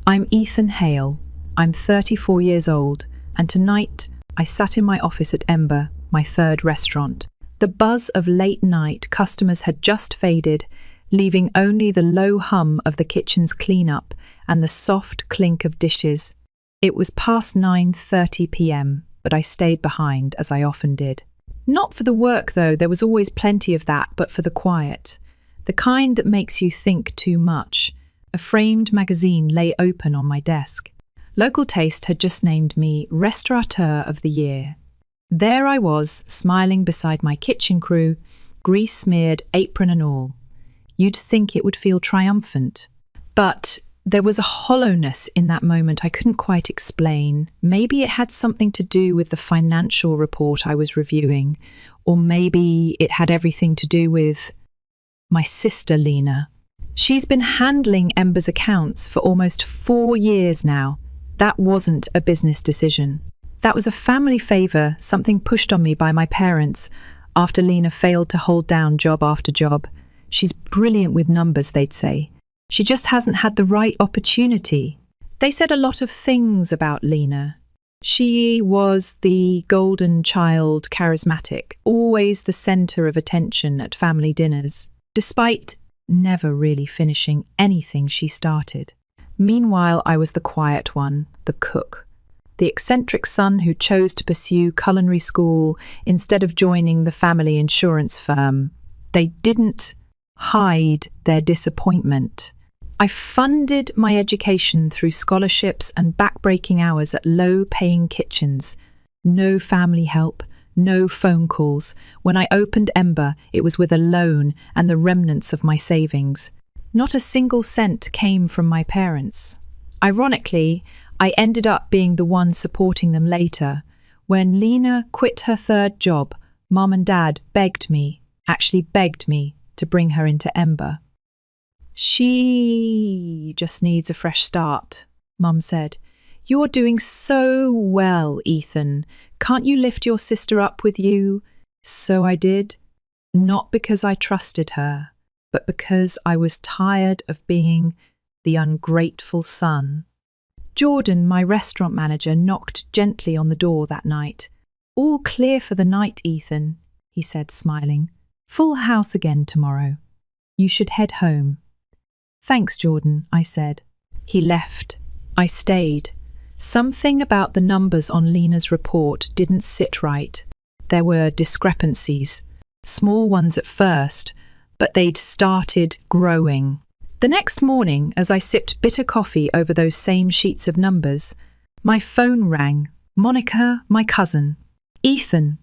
I'm Ethan Hale. I'm 34 years old, and tonight I sat in my office at Ember, my third restaurant. The buzz of late night customers had just faded, leaving only the low hum of the kitchen's cleanup and the soft clink of dishes. It was past 9:30 p.m, but I stayed behind, as I often did. Not for the work, though, there was always plenty of that, but for the quiet. The kind that makes you think too much. A framed magazine lay open on my desk. Local Taste had just named me Restaurateur of the Year. There I was, smiling beside my kitchen crew, grease-smeared apron and all. You'd think it would feel triumphant. But there was a hollowness in that moment I couldn't quite explain. Maybe it had something to do with the financial report I was reviewing, or maybe it had everything to do with my sister Lena. She's been handling Ember's accounts for almost 4 years now. That wasn't a business decision. That was a family favour, something pushed on me by my parents after Lena failed to hold down job after job. She's brilliant with numbers, they'd say. She just hasn't had the right opportunity. They said a lot of things about Lena. She was the golden child, charismatic, always the centre of attention at family dinners, despite never really finishing anything she started. Meanwhile, I was the quiet one, the cook, the eccentric son who chose to pursue culinary school instead of joining the family insurance firm. They didn't hide their disappointment. I funded my education through scholarships and backbreaking hours at low-paying kitchens. No family help, no phone calls. When I opened Ember, it was with a loan and the remnants of my savings. Not a single cent came from my parents. Ironically, I ended up being the one supporting them later. When Lena quit her third job, Mum and Dad begged me to bring her into Ember. She just needs a fresh start, Mum said. You're doing so well, Ethan. Can't you lift your sister up with you? So I did. Not because I trusted her, but because I was tired of being the ungrateful son. Jordan, my restaurant manager, knocked gently on the door that night. All clear for the night, Ethan, he said, smiling. Full house again tomorrow. You should head home. Thanks, Jordan, I said. He left. I stayed. Something about the numbers on Lena's report didn't sit right. There were discrepancies, small ones at first, but they'd started growing. The next morning, as I sipped bitter coffee over those same sheets of numbers, my phone rang. Monica, my cousin. Ethan,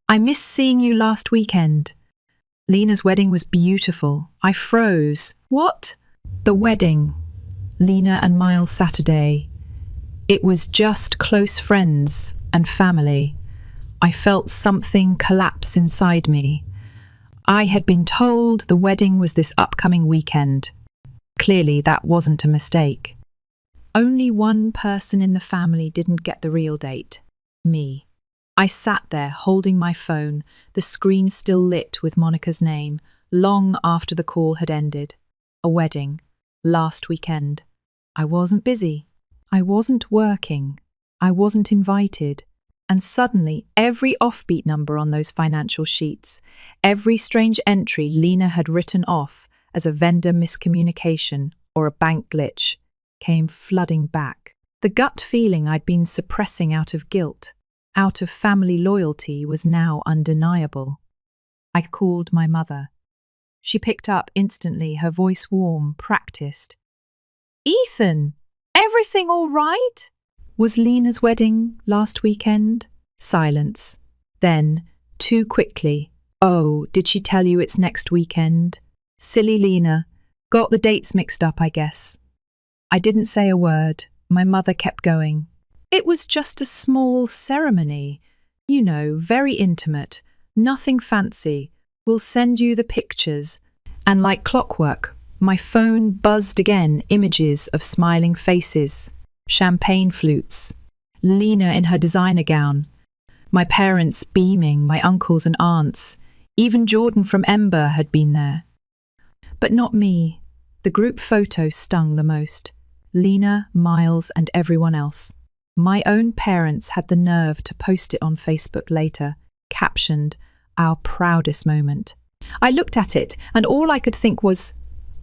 I missed seeing you last weekend. Lena's wedding was beautiful. I froze. What? The wedding. Lena and Miles' Saturday. It was just close friends and family. I felt something collapse inside me. I had been told the wedding was this upcoming weekend. Clearly, that wasn't a mistake. Only one person in the family didn't get the real date. Me. I sat there holding my phone, the screen still lit with Monica's name, long after the call had ended. A wedding. Last weekend. I wasn't busy. I wasn't working. I wasn't invited. And suddenly, every offbeat number on those financial sheets, every strange entry Lena had written off as a vendor miscommunication or a bank glitch, came flooding back. The gut feeling I'd been suppressing out of guilt, out of family loyalty, was now undeniable. I called my mother. She picked up instantly, her voice warm, practiced. Ethan, everything all right? Was Lena's wedding last weekend? Silence. Then, too quickly, oh, did she tell you it's next weekend? Silly Lena. Got the dates mixed up, I guess. I didn't say a word. My mother kept going. It was just a small ceremony. You know, very intimate. Nothing fancy. We'll send you the pictures. And like clockwork, my phone buzzed again, images of smiling faces, champagne flutes, Lena in her designer gown, my parents beaming, my uncles and aunts. Even Jordan from Ember had been there. But not me. The group photo stung the most. Lena, Miles, and everyone else. My own parents had the nerve to post it on Facebook later, captioned, "Our proudest moment." I looked at it, and all I could think was,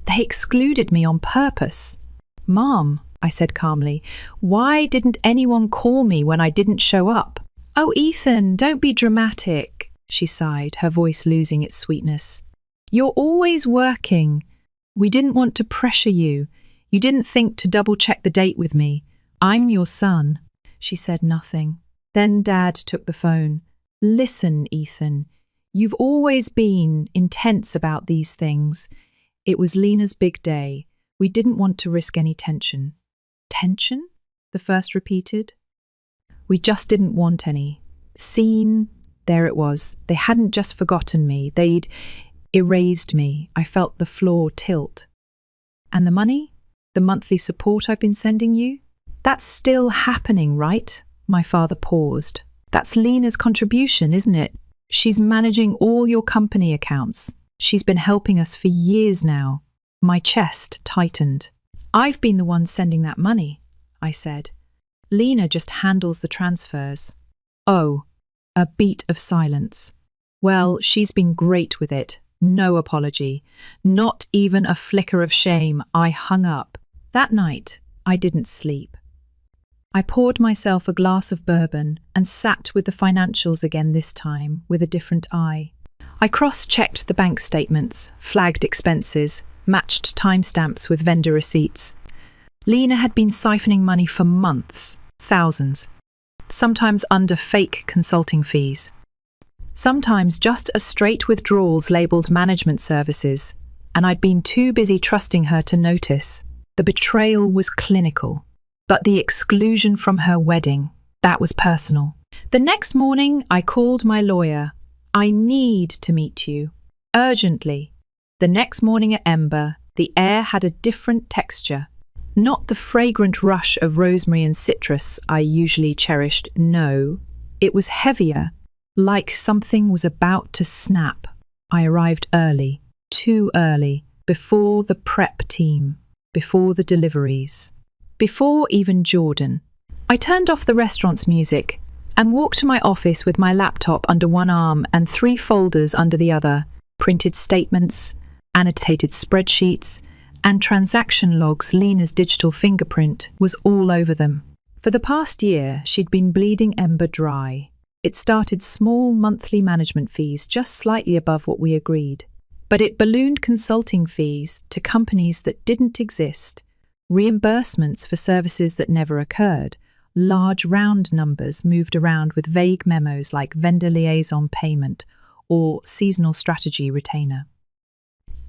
they excluded me on purpose. "Mom," I said calmly, "why didn't anyone call me when I didn't show up?" "Oh, Ethan, don't be dramatic," she sighed, her voice losing its sweetness. "You're always working. We didn't want to pressure you. You didn't think to double-check the date with me. I'm your son." She said nothing. Then Dad took the phone. "Listen, Ethan, you've always been intense about these things. It was Lena's big day. We didn't want to risk any tension." "Tension?" the first repeated. "We just didn't want any. Seen, there it was. They hadn't just forgotten me. They'd erased me." I felt the floor tilt. "And the money? The monthly support I've been sending you? That's still happening, right?" My father paused. "That's Lena's contribution, isn't it? She's managing all your company accounts. She's been helping us for years now." My chest tightened. "I've been the one sending that money," I said. "Lena just handles the transfers." "Oh," a beat of silence. "Well, she's been great with it. No apology. Not even a flicker of shame." I hung up. That night, I didn't sleep. I poured myself a glass of bourbon and sat with the financials again, this time with a different eye. I cross-checked the bank statements, flagged expenses, matched timestamps with vendor receipts. Lena had been siphoning money for months, thousands, sometimes under fake consulting fees, sometimes just as straight withdrawals labelled management services, and I'd been too busy trusting her to notice. The betrayal was clinical, but the exclusion from her wedding, that was personal. The next morning, I called my lawyer. "I need to meet you. Urgently." The next morning at Ember, the air had a different texture. Not the fragrant rush of rosemary and citrus I usually cherished, no. It was heavier, like something was about to snap. I arrived early, too early, before the prep team, before the deliveries, before even Jordan. I turned off the restaurant's music and walked to my office with my laptop under one arm and 3 folders under the other, printed statements, annotated spreadsheets, and transaction logs. Lena's digital fingerprint was all over them. For the past year, she'd been bleeding Ember dry. It started small monthly management fees just slightly above what we agreed. But it ballooned consulting fees to companies that didn't exist, reimbursements for services that never occurred, large round numbers moved around with vague memos like vendor liaison payment or seasonal strategy retainer.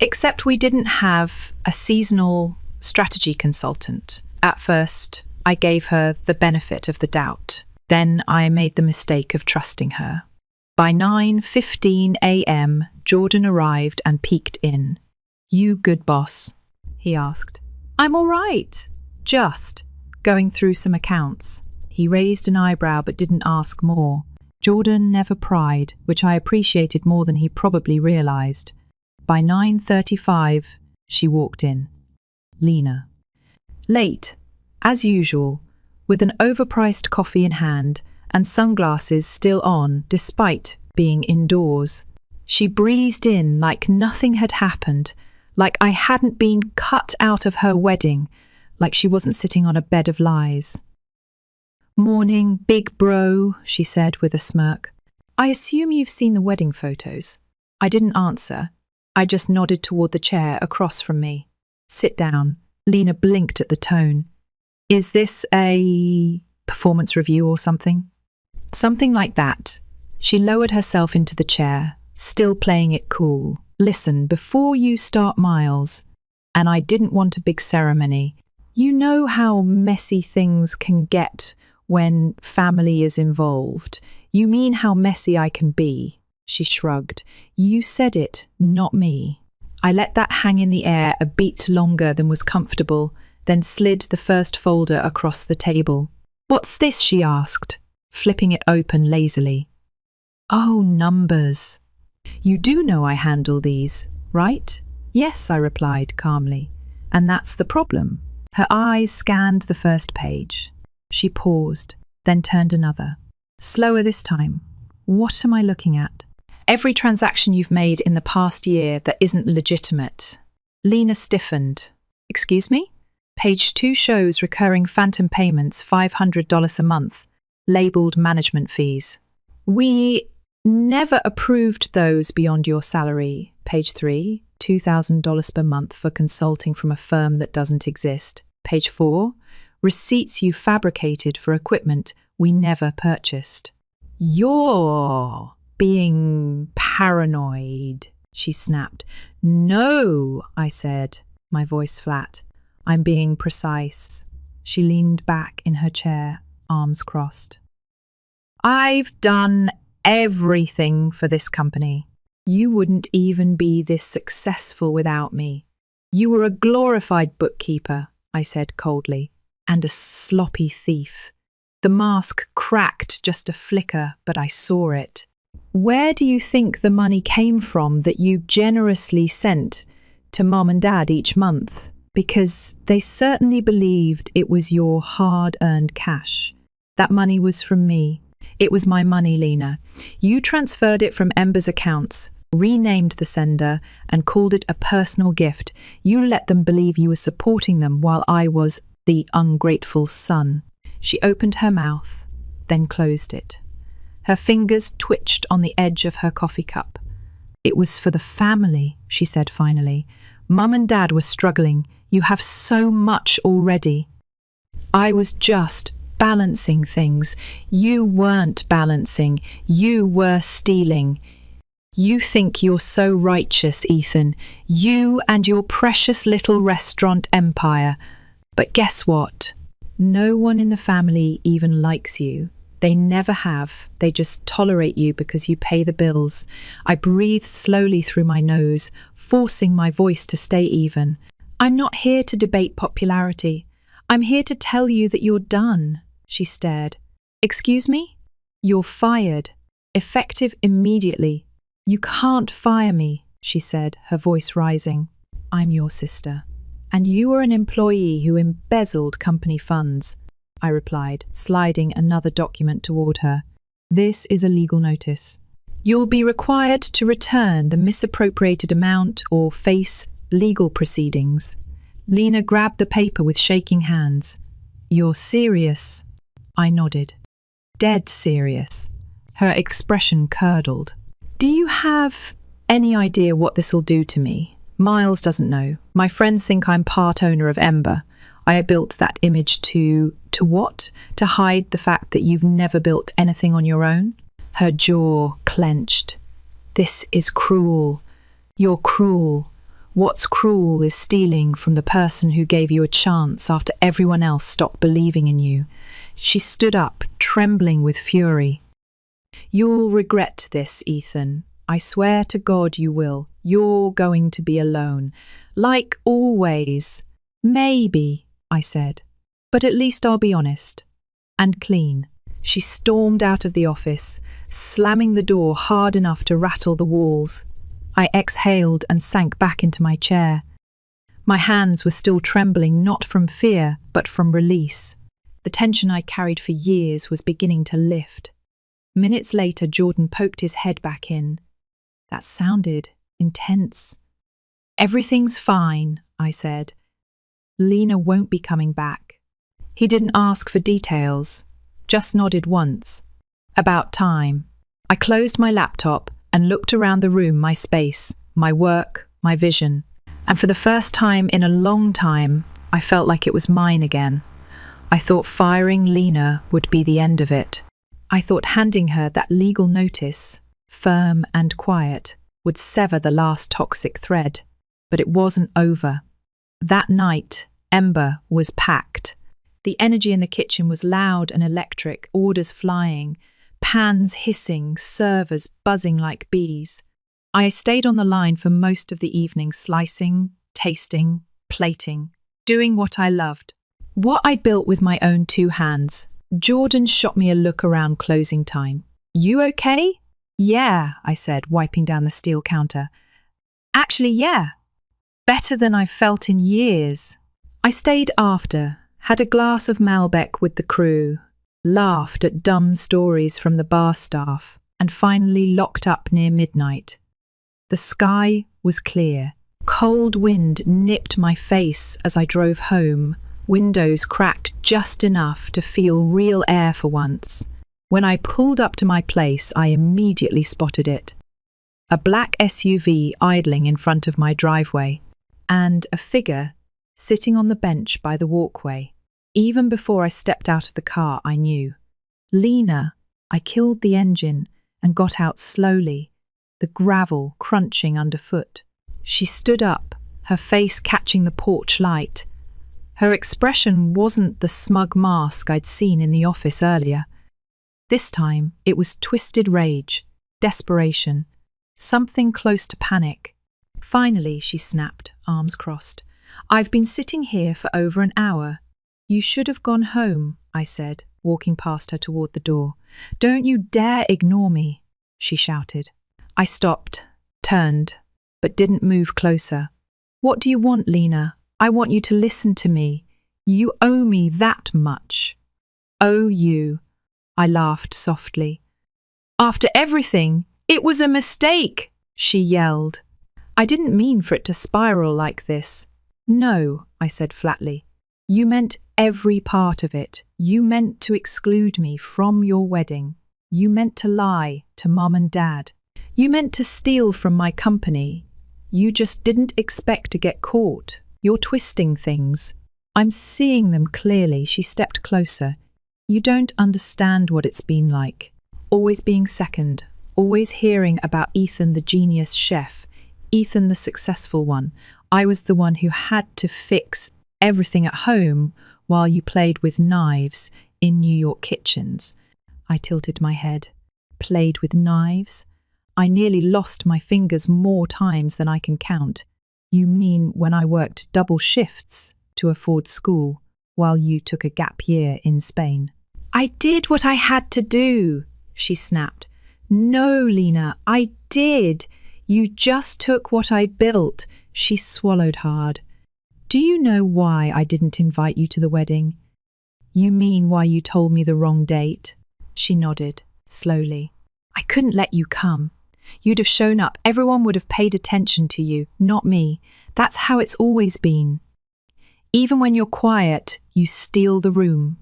Except we didn't have a seasonal strategy consultant. At first, I gave her the benefit of the doubt. Then I made the mistake of trusting her. By 9:15 a.m., Jordan arrived and peeked in. "You good, boss?" he asked. "I'm all right. Just going through some accounts." He raised an eyebrow but didn't ask more. Jordan never pried, which I appreciated more than he probably realized. By 9:35, she walked in. Lena. Late, as usual, with an overpriced coffee in hand and sunglasses still on despite being indoors. She breezed in like nothing had happened, like I hadn't been cut out of her wedding, like she wasn't sitting on a bed of lies. "Morning, big bro," she said with a smirk. "I assume you've seen the wedding photos." I didn't answer. I just nodded toward the chair across from me. "Sit down." Lena blinked at the tone. "Is this a performance review or something?" "Something like that." She lowered herself into the chair, still playing it cool. "Listen, before you start, Miles, and I didn't want a big ceremony, you know how messy things can get when family is involved. You mean how messy I can be?" She shrugged. "You said it, not me." I let that hang in the air a beat longer than was comfortable, then slid the first folder across the table. "What's this?" she asked, flipping it open lazily. "Oh, numbers. You do know I handle these, right?" "Yes," I replied calmly. "And that's the problem. Her eyes scanned the first page. She paused, then turned another. Slower this time. What am I looking at? Every transaction you've made in the past year that isn't legitimate. Lena stiffened. Excuse me? Page 2 shows recurring phantom payments $500 a month, labeled management fees. We never approved those beyond your salary. Page 3, $2,000 per month for consulting from a firm that doesn't exist. Page 4, receipts you fabricated for equipment we never purchased. You're being paranoid, she snapped. No, I said, my voice flat. I'm being precise. She leaned back in her chair, arms crossed. I've done everything for this company. You wouldn't even be this successful without me. You were a glorified bookkeeper, I said coldly, and a sloppy thief. The mask cracked just a flicker, but I saw it. Where do you think the money came from that you generously sent to Mom and Dad each month? Because they certainly believed it was your hard-earned cash. That money was from me. It was my money, Lena. You transferred it from Ember's accounts, renamed the sender, and called it a personal gift. You let them believe you were supporting them while I was the ungrateful son. She opened her mouth, then closed it. Her fingers twitched on the edge of her coffee cup. It was for the family, she said finally. Mum and Dad were struggling. You have so much already. I was just balancing things. You weren't balancing. You were stealing. You think you're so righteous, Ethan. You and your precious little restaurant empire. But guess what? No one in the family even likes you. They never have. They just tolerate you because you pay the bills. I breathed slowly through my nose, forcing my voice to stay even. I'm not here to debate popularity. I'm here to tell you that you're done, she stared. Excuse me? You're fired. Effective immediately. You can't fire me, she said, her voice rising. I'm your sister. And you were an employee who embezzled company funds, I replied, sliding another document toward her. This is a legal notice. You'll be required to return the misappropriated amount or face legal proceedings. Lena grabbed the paper with shaking hands. You're serious? I nodded. Dead serious. Her expression curdled. Do you have any idea what this'll do to me? Miles doesn't know. My friends think I'm part owner of Ember. I built that image to what? To hide the fact that you've never built anything on your own? Her jaw clenched. This is cruel. You're cruel. What's cruel is stealing from the person who gave you a chance after everyone else stopped believing in you. She stood up, trembling with fury. You'll regret this, Ethan. I swear to God you will. You're going to be alone. Like always. Maybe, I said. But at least I'll be honest. And clean. She stormed out of the office, slamming the door hard enough to rattle the walls. I exhaled and sank back into my chair. My hands were still trembling, not from fear, but from release. The tension I carried for years was beginning to lift. Minutes later, Jordan poked his head back in. That sounded intense. Everything's fine, I said. Lena won't be coming back. He didn't ask for details, just nodded once. About time. I closed my laptop and looked around the room, my space, my work, my vision. And for the first time in a long time, I felt like it was mine again. I thought firing Lena would be the end of it. I thought handing her that legal notice, firm and quiet, would sever the last toxic thread. But it wasn't over. That night, Ember was packed. The energy in the kitchen was loud and electric, orders flying, pans hissing, servers buzzing like bees. I stayed on the line for most of the evening, slicing, tasting, plating, doing what I loved. What I built with my own two hands. Jordan shot me a look around closing time. You okay? Yeah, I said, wiping down the steel counter. Actually, yeah. Better than I've felt in years. I stayed after, had a glass of Malbec with the crew, laughed at dumb stories from the bar staff, and finally locked up near midnight. The sky was clear. Cold wind nipped my face as I drove home, windows cracked just enough to feel real air for once. When I pulled up to my place, I immediately spotted it. A black SUV idling in front of my driveway, and a figure sitting on the bench by the walkway. Even before I stepped out of the car, I knew. Lena. I killed the engine and got out slowly, the gravel crunching underfoot. She stood up, her face catching the porch light. Her expression wasn't the smug mask I'd seen in the office earlier. This time, it was twisted rage, desperation, something close to panic. Finally, she snapped, arms crossed. "I've been sitting here for over an hour. You should have gone home," I said, walking past her toward the door. "Don't you dare ignore me," she shouted. I stopped, turned, but didn't move closer. "What do you want, Lena? I want you to listen to me. You owe me that much." "Owe you?" I laughed softly. "After everything, it was a mistake," she yelled. "I didn't mean for it to spiral like this." "No," I said flatly. "You meant every part of it. You meant to exclude me from your wedding. You meant to lie to Mum and Dad. You meant to steal from my company. You just didn't expect to get caught. You're twisting things." "I'm seeing them clearly." She stepped closer. "You don't understand what it's been like. Always being second, always hearing about Ethan the genius chef, Ethan the successful one. I was the one who had to fix everything at home while you played with knives in New York kitchens." I tilted my head. Played with knives? I nearly lost my fingers more times than I can count. "You mean when I worked double shifts to afford school while you took a gap year in Spain?" "I did what I had to do," she snapped. "No, Lena, I did. You just took what I built." She swallowed hard. "Do you know why I didn't invite you to the wedding?" "You mean why you told me the wrong date?" She nodded, slowly. "I couldn't let you come. You'd have shown up. Everyone would have paid attention to you, not me. That's how it's always been. Even when you're quiet, you steal the room."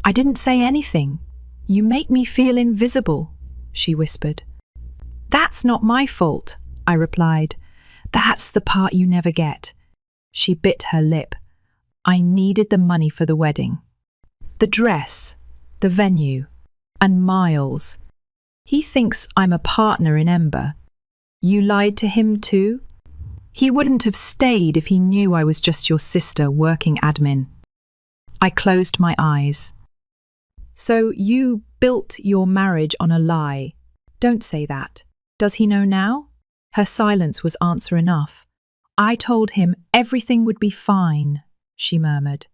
"I didn't say anything. You make me feel invisible," she whispered. "That's not my fault," I replied. "That's the part you never get." She bit her lip. "I needed the money for the wedding. The dress, the venue, and Miles. He thinks I'm a partner in Ember. You lied to him too? He wouldn't have stayed if he knew I was just your sister working admin." I closed my eyes. "So you built your marriage on a lie. Don't say that. Does he know now?" Her silence was answer enough. "I told him everything would be fine," she murmured.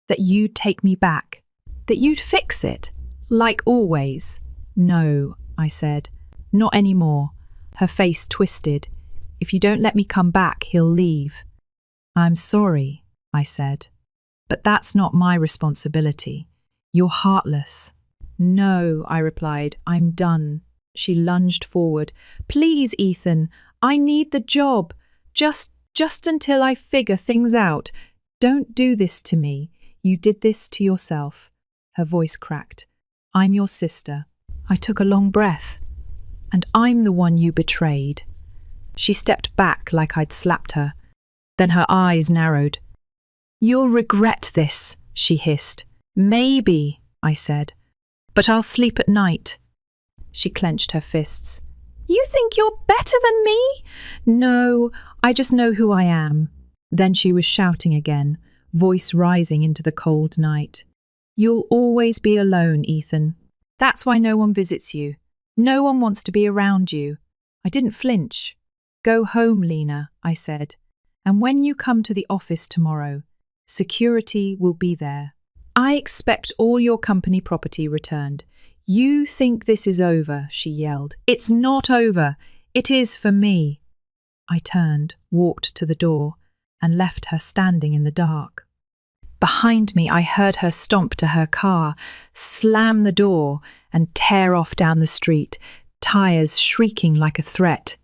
"That you'd take me back. That you'd fix it. Like always." "No," I said. "Not anymore." Her face twisted. "If you don't let me come back, he'll leave." "I'm sorry," I said. "But that's not my responsibility. You're heartless." "No," I replied. "I'm done." She lunged forward. "Please, Ethan, I need the job. Just until I figure things out. Don't do this to me. You did this to yourself." Her voice cracked. "I'm your sister." I took a long breath. "And I'm the one you betrayed." She stepped back like I'd slapped her. Then her eyes narrowed. "You'll regret this," she hissed. "Maybe," I said. "But I'll sleep at night." She clenched her fists. "You think you're better than me?" "No, I just know who I am." Then she was shouting again, voice rising into the cold night. "You'll always be alone, Ethan. That's why no one visits you. No one wants to be around you." I didn't flinch. "Go home, Lena," I said. "And when you come to the office tomorrow, security will be there. I expect all your company property returned." "You think this is over," she yelled. "It's not over. It is for me." I turned, walked to the door, and left her standing in the dark. Behind me, I heard her stomp to her car, slam the door, and tear off down the street, tires shrieking like a threat.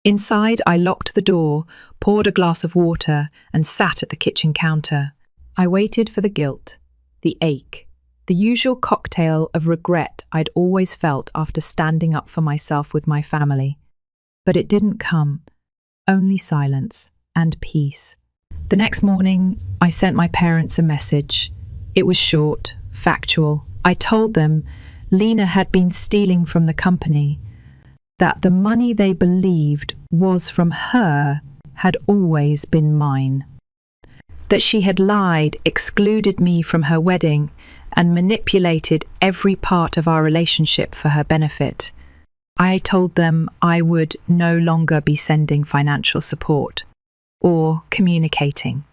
Inside, I locked the door, poured a glass of water, and sat at the kitchen counter. I waited for the guilt, the ache, the usual cocktail of regret I'd always felt after standing up for myself with my family. But it didn't come, only silence and peace. The next morning, I sent my parents a message. It was short, factual. I told them Lena had been stealing from the company, that the money they believed was from her had always been mine, that she had lied, excluded me from her wedding, and manipulated every part of our relationship for her benefit. I told them I would no longer be sending financial support or communicating.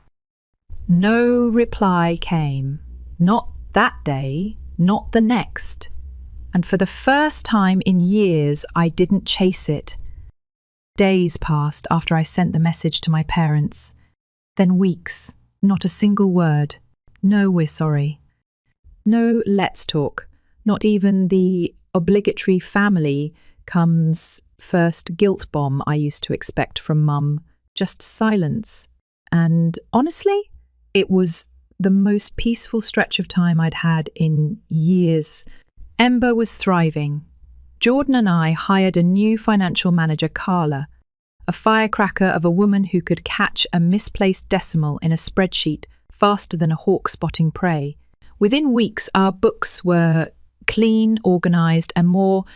No reply came. Not that day, not the next. And for the first time in years, I didn't chase it. Days passed after I sent the message to my parents. Then weeks, not a single word. No, we're sorry. No, let's talk. Not even the obligatory family comes first guilt bomb I used to expect from Mum. Just silence. And honestly, it was the most peaceful stretch of time I'd had in years. Ember was thriving. Jordan and I hired a new financial manager, Carla, a firecracker of a woman who could catch a misplaced decimal in a spreadsheet faster than a hawk spotting prey. Within weeks, our books were clean, organised, and more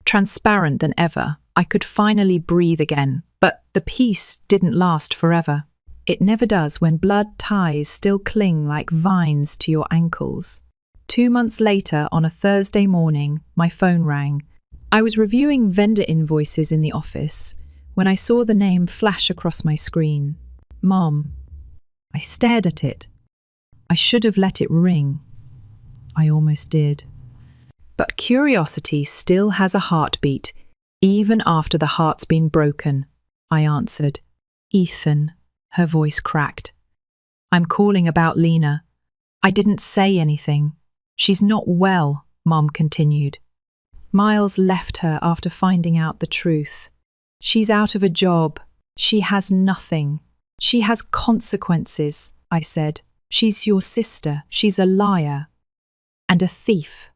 transparent than ever. I could finally breathe again, but the peace didn't last forever. It never does when blood ties still cling like vines to your ankles. 2 months later, on a Thursday morning, my phone rang. I was reviewing vendor invoices in the office when I saw the name flash across my screen. Mom. I stared at it. I should have let it ring. I almost did. But curiosity still has a heartbeat, even after the heart's been broken. I answered. Ethan. Her voice cracked. I'm calling about Lena. I didn't say anything. She's not well, Mom continued. Miles left her after finding out the truth. She's out of a job. She has nothing. She has consequences, I said. She's your sister. She's a liar. And a thief.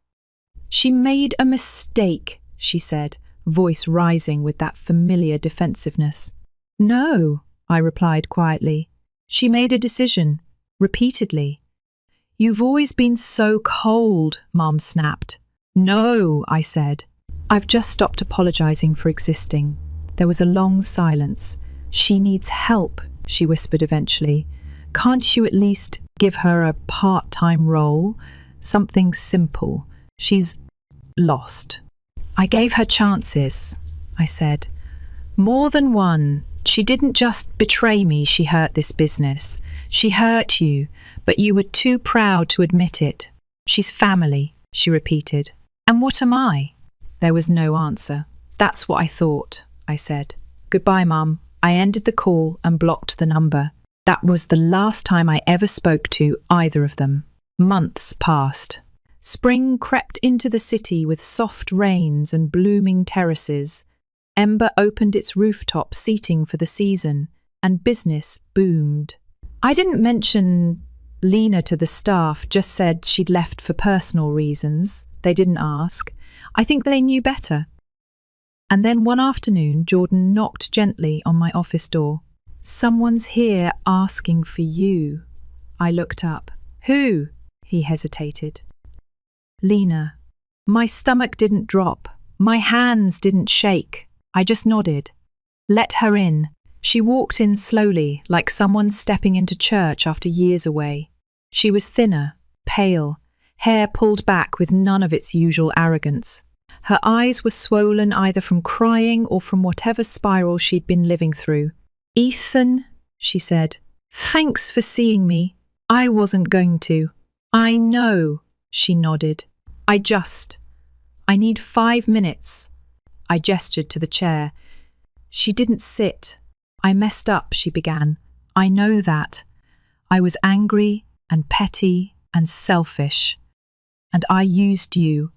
She made a mistake, she said, voice rising with that familiar defensiveness. No, I replied quietly. She made a decision, repeatedly. You've always been so cold, Mom snapped. No, I said. I've just stopped apologizing for existing. There was a long silence. She needs help, she whispered eventually. Can't you at least give her a part-time role? Something simple. She's lost. I gave her chances, I said. More than one. She didn't just betray me, she hurt this business. She hurt you, but you were too proud to admit it. She's family, she repeated. And what am I? There was no answer. That's what I thought, I said. Goodbye, Mum. I ended the call and blocked the number. That was the last time I ever spoke to either of them. Months passed. Spring crept into the city with soft rains and blooming terraces. Ember opened its rooftop seating for the season, and business boomed. I didn't mention Lena to the staff, just said she'd left for personal reasons. They didn't ask. I think they knew better. And then one afternoon, Jordan knocked gently on my office door. Someone's here asking for you. I looked up. Who? He hesitated. Lena. My stomach didn't drop. My hands didn't shake. I just nodded. Let her in. She walked in slowly, like someone stepping into church after years away. She was thinner, pale, hair pulled back with none of its usual arrogance. Her eyes were swollen either from crying or from whatever spiral she'd been living through. Ethan, she said, thanks for seeing me. I wasn't going to. I know, she nodded. I need 5 minutes. I gestured to the chair. She didn't sit. I messed up, she began. I know that. I was angry and petty and selfish. And I used you.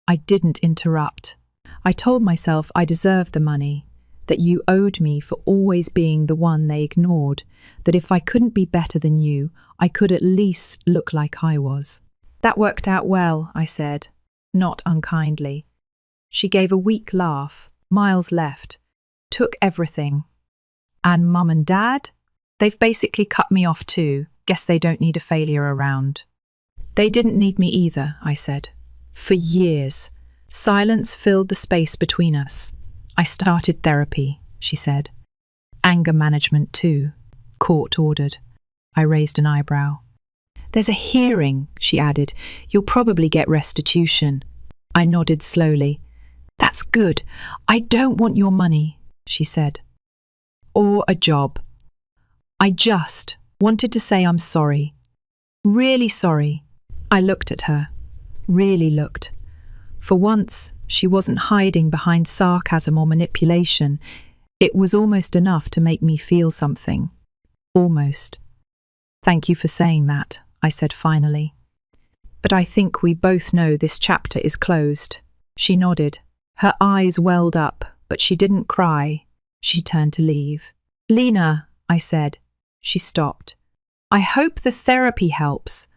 I didn't interrupt. I told myself I deserved the money, that you owed me for always being the one they ignored, that if I couldn't be better than you, I could at least look like I was. That worked out well, I said, not unkindly. She gave a weak laugh. Miles left. Took everything. And Mum and Dad? They've basically cut me off too. Guess they don't need a failure around. They didn't need me either, I said. For years. Silence filled the space between us. I started therapy, she said. Anger management too. Court ordered. I raised an eyebrow. There's a hearing, she added. You'll probably get restitution. I nodded slowly. That's good. I don't want your money, she said. Or a job. I just wanted to say I'm sorry. Really sorry. I looked at her. Really looked. For once, she wasn't hiding behind sarcasm or manipulation. It was almost enough to make me feel something. Almost. Thank you for saying that, I said finally. But I think we both know this chapter is closed. She nodded. Her eyes welled up, but she didn't cry. She turned to leave. Lena, I said. She stopped. I hope the therapy helps.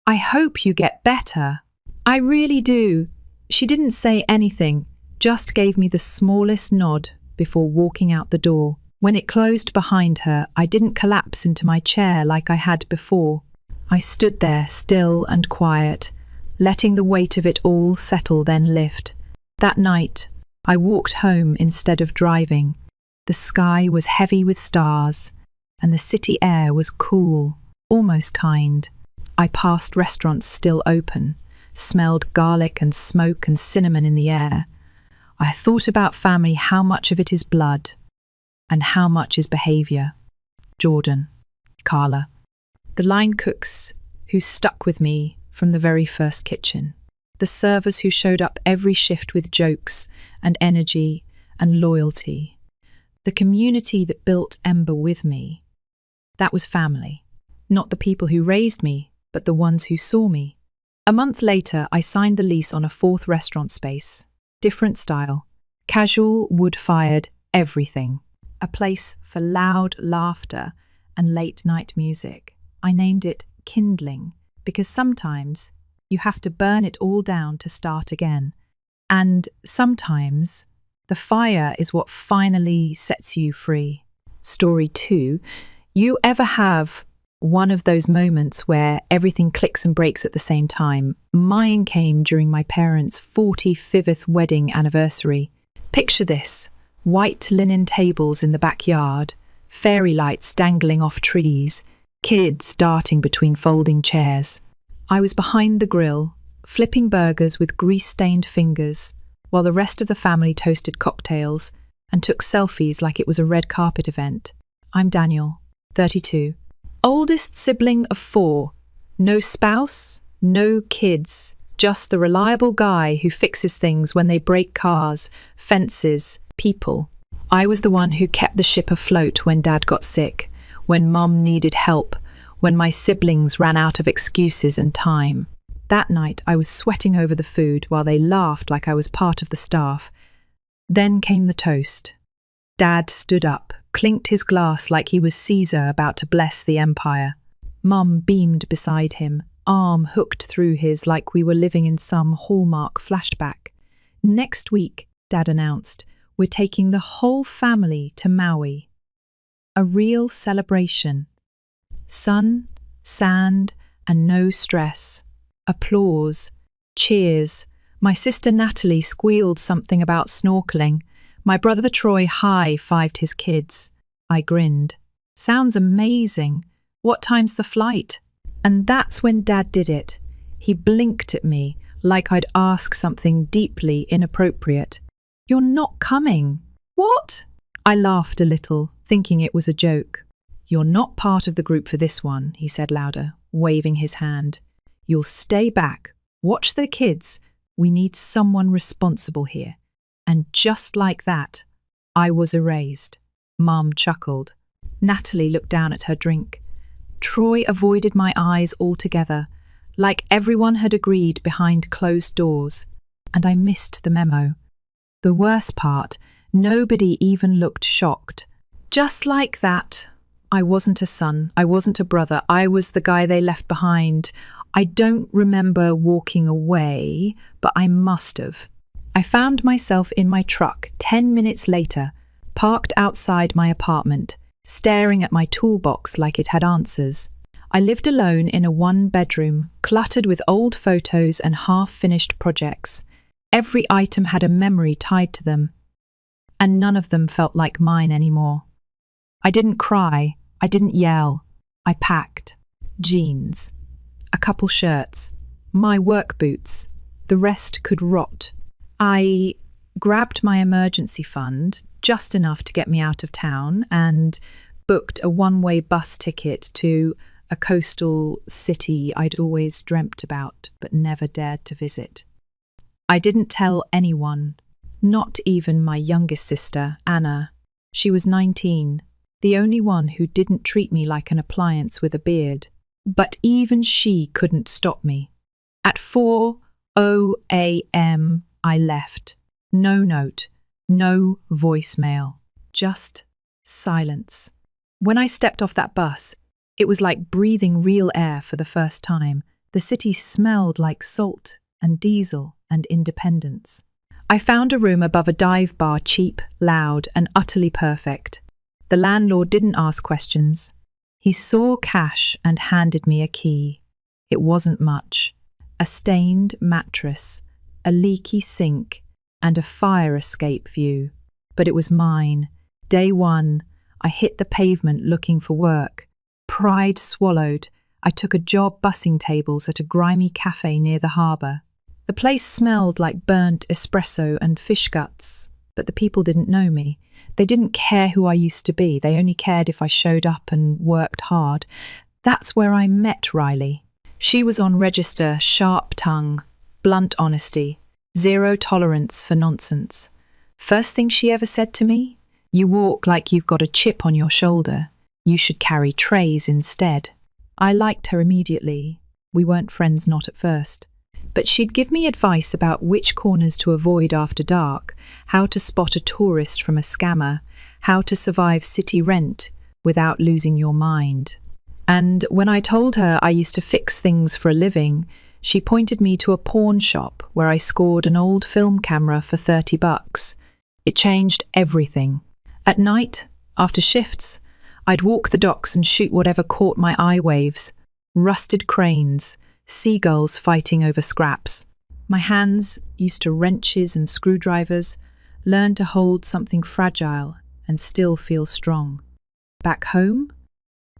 I hope you get better. I really do. She didn't say anything, just gave me the smallest nod before walking out the door. When it closed behind her, I didn't collapse into my chair like I had before. I stood there still and quiet, letting the weight of it all settle then lift. That night, I walked home instead of driving. The sky was heavy with stars, and the city air was cool, almost kind. I passed restaurants still open, smelled garlic and smoke and cinnamon in the air. I thought about family, how much of it is blood, and how much is behaviour. Jordan, Carla, the line cooks who stuck with me from the very first kitchen. The servers who showed up every shift with jokes and energy and loyalty. The community that built Ember with me. That was family. Not the people who raised me, but the ones who saw me. A month later, I signed the lease on a 4th restaurant space. Different style. Casual, wood-fired, everything. A place for loud laughter and late-night music. I named it Kindling because sometimes you have to burn it all down to start again. And sometimes the fire is what finally sets you free. Story 2. You ever have one of those moments where everything clicks and breaks at the same time? Mine came during my parents' 45th wedding anniversary. Picture this. White linen tables in the backyard, fairy lights dangling off trees, kids darting between folding chairs. I was behind the grill, flipping burgers with grease-stained fingers, while the rest of the family toasted cocktails and took selfies like it was a red carpet event. I'm Daniel, 32. Oldest sibling of 4. No spouse, no kids, just the reliable guy who fixes things when they break cars, fences, people. I was the one who kept the ship afloat when Dad got sick, when Mum needed help, when my siblings ran out of excuses and time. That night I was sweating over the food while they laughed like I was part of the staff. Then came the toast. Dad stood up, clinked his glass like he was Caesar about to bless the empire. Mum beamed beside him, arm hooked through his like we were living in some Hallmark flashback. Next week, Dad announced, we're taking the whole family to Maui. A real celebration. Sun, sand, and no stress. Applause. Cheers. My sister Natalie squealed something about snorkeling. My brother Troy high-fived his kids. I grinned. Sounds amazing. What time's the flight? And that's when Dad did it. He blinked at me like I'd asked something deeply inappropriate. You're not coming. What? I laughed a little, thinking it was a joke. You're not part of the group for this one, he said louder, waving his hand. You'll stay back. Watch the kids. We need someone responsible here. And just like that, I was erased. Mum chuckled. Natalie looked down at her drink. Troy avoided my eyes altogether, like everyone had agreed behind closed doors, and I missed the memo. The worst part, nobody even looked shocked. Just like that, I wasn't a son, I wasn't a brother, I was the guy they left behind. I don't remember walking away, but I must have. I found myself in my truck 10 minutes later, parked outside my apartment, staring at my toolbox like it had answers. I lived alone in a one-bedroom, cluttered with old photos and half-finished projects. Every item had a memory tied to them, and none of them felt like mine anymore. I didn't cry, I didn't yell. I packed. Jeans, a couple shirts, my work boots. The rest could rot. I grabbed my emergency fund, just enough to get me out of town, and booked a one-way bus ticket to a coastal city I'd always dreamt about but never dared to visit. I didn't tell anyone, not even my youngest sister, Anna. She was 19, the only one who didn't treat me like an appliance with a beard. But even she couldn't stop me. At 4:00 a.m. I left. No note, no voicemail, just silence. When I stepped off that bus, it was like breathing real air for the first time. The city smelled like salt and diesel and independence. I found a room above a dive bar, cheap, loud, and utterly perfect. The landlord didn't ask questions. He saw cash and handed me a key. It wasn't much. A stained mattress, a leaky sink, and a fire escape view. But it was mine. Day one, I hit the pavement looking for work. Pride swallowed, I took a job bussing tables at a grimy cafe near the harbour. The place smelled like burnt espresso and fish guts, but the people didn't know me. They didn't care who I used to be. They only cared if I showed up and worked hard. That's where I met Riley. She was on register, sharp tongue, blunt honesty, zero tolerance for nonsense. First thing she ever said to me, "You walk like you've got a chip on your shoulder. You should carry trays instead." I liked her immediately. We weren't friends, not at first. But she'd give me advice about which corners to avoid after dark, how to spot a tourist from a scammer, how to survive city rent without losing your mind. And when I told her I used to fix things for a living, she pointed me to a pawn shop where I scored an old film camera for $30. It changed everything. At night, after shifts, I'd walk the docks and shoot whatever caught my eye waves. Rusted cranes, seagulls fighting over scraps. My hands, used to wrenches and screwdrivers, learned to hold something fragile and still feel strong. Back home,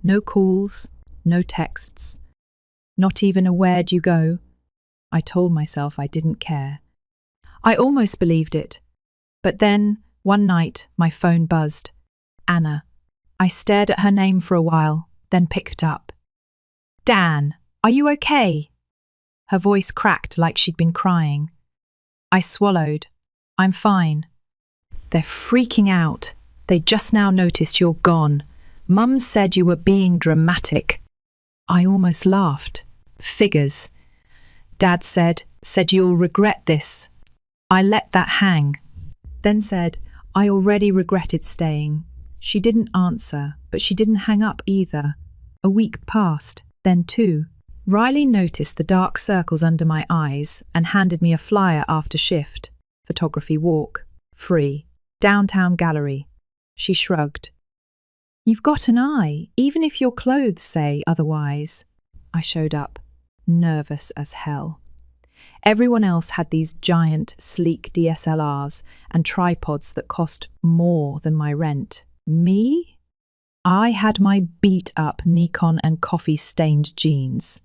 no calls, no texts, not even a "where'd you go?" I told myself I didn't care. I almost believed it. But then, one night, my phone buzzed. Anna. I stared at her name for a while, then picked up. "Dan, are you okay?" Her voice cracked like she'd been crying. I swallowed. "I'm fine." "They're freaking out. They just now noticed you're gone. Mum said you were being dramatic." I almost laughed. "Figures. Dad said you'll regret this." I let that hang. Then said, "I already regretted staying." She didn't answer, but she didn't hang up either. A week passed, then two. Riley noticed the dark circles under my eyes and handed me a flyer after shift. Photography walk. Free. Downtown gallery. She shrugged. "You've got an eye, even if your clothes say otherwise." I showed up, nervous as hell. Everyone else had these giant, sleek DSLRs and tripods that cost more than my rent. Me? I had my beat-up Nikon and coffee-stained jeans.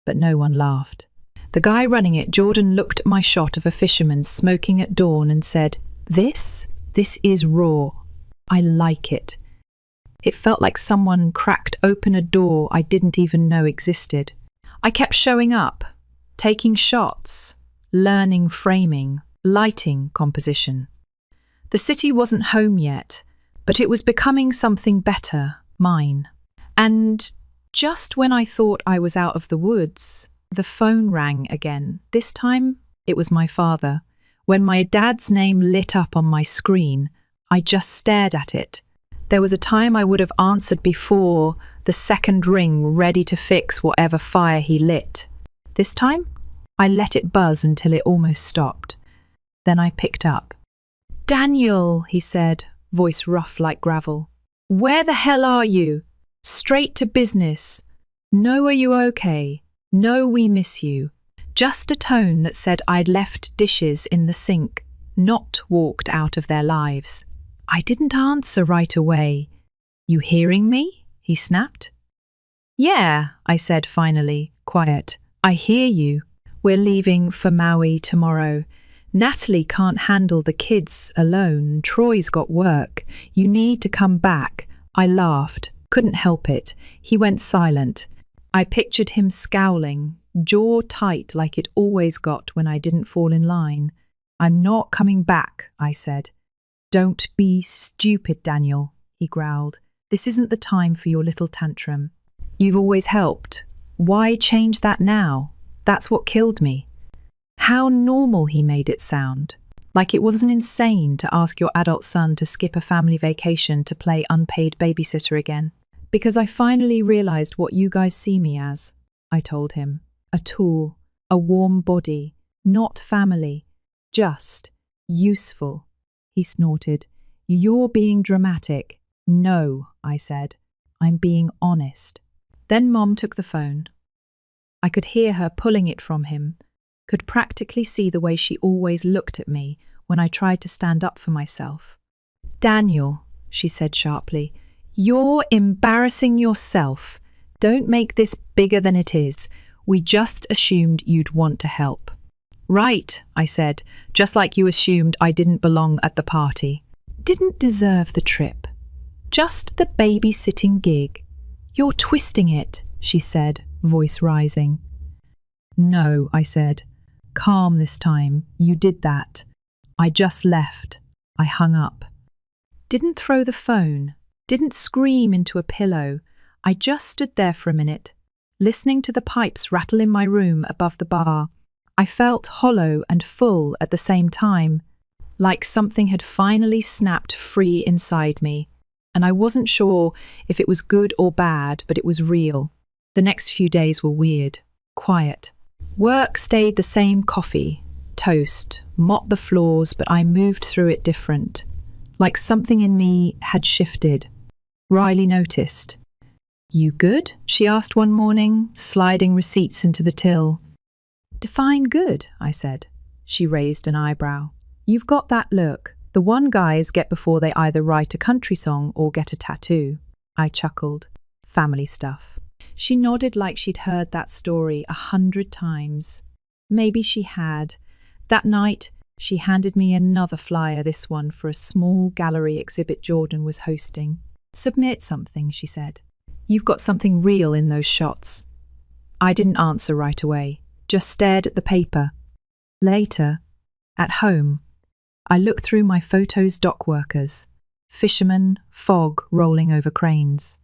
But no one laughed. The guy running it, Jordan, looked at my shot of a fisherman smoking at dawn and said, This is raw. I like it." It felt like someone cracked open a door I didn't even know existed. I kept showing up, taking shots, learning framing, lighting composition. The city wasn't home yet, but it was becoming something better, mine. And Just when I thought I was out of the woods, the phone rang again. This time, it was my father. When my dad's name lit up on my screen, I just stared at it. There was a time I would have answered before the second ring, ready to fix whatever fire he lit. This time, I let it buzz until it almost stopped. Then I picked up. "Daniel," he said, voice rough like gravel. "Where the hell are you? Straight to business. No, are you okay? No, we miss you." Just a tone that said I'd left dishes in the sink, not walked out of their lives. I didn't answer right away. "You hearing me?" he snapped. "Yeah," I said finally, quiet. "I hear you. We're leaving for Maui tomorrow. Natalie can't handle the kids alone. Troy's got work. You need to come back." I laughed. Couldn't help it. He went silent. I pictured him scowling, jaw tight like it always got when I didn't fall in line. "I'm not coming back," I said. "Don't be stupid, Daniel," he growled. "This isn't the time for your little tantrum. You've always helped. Why change that now? That's what killed me." How normal he made it sound. Like it wasn't insane to ask your adult son to skip a family vacation to play unpaid babysitter again. "Because I finally realized what you guys see me as," I told him. "A tool, a warm body, not family, just useful." He snorted. "You're being dramatic." "No," I said. "I'm being honest." Then Mom took the phone. I could hear her pulling it from him, could practically see the way she always looked at me when I tried to stand up for myself. "Daniel," she said sharply, "you're embarrassing yourself. Don't make this bigger than it is. We just assumed you'd want to help." "Right," I said, "just like you assumed I didn't belong at the party. Didn't deserve the trip. Just the babysitting gig." "You're twisting it," she said, voice rising. "No," I said. "Calm this time. You did that. I just left." I hung up. Didn't throw the phone. Didn't scream into a pillow. I just stood there for a minute, listening to the pipes rattle in my room above the bar. I felt hollow and full at the same time, like something had finally snapped free inside me. And I wasn't sure if it was good or bad, but it was real. The next few days were weird, quiet. Work stayed the same: coffee, toast, mop the floors, but I moved through it different. Like something in me had shifted. Riley noticed. "You good?" she asked one morning, sliding receipts into the till. "Define good," I said. She raised an eyebrow. "You've got that look the one guys get before they either write a country song or get a tattoo." I chuckled. "Family stuff." She nodded like she'd heard that story 100 times. Maybe she had. That night, she handed me another flyer, this one for a small gallery exhibit Jordan was hosting. "Submit something," she said. "You've got something real in those shots." I didn't answer right away, just stared at the paper. Later, at home, I looked through my photos, dock workers, fishermen, fog rolling over cranes.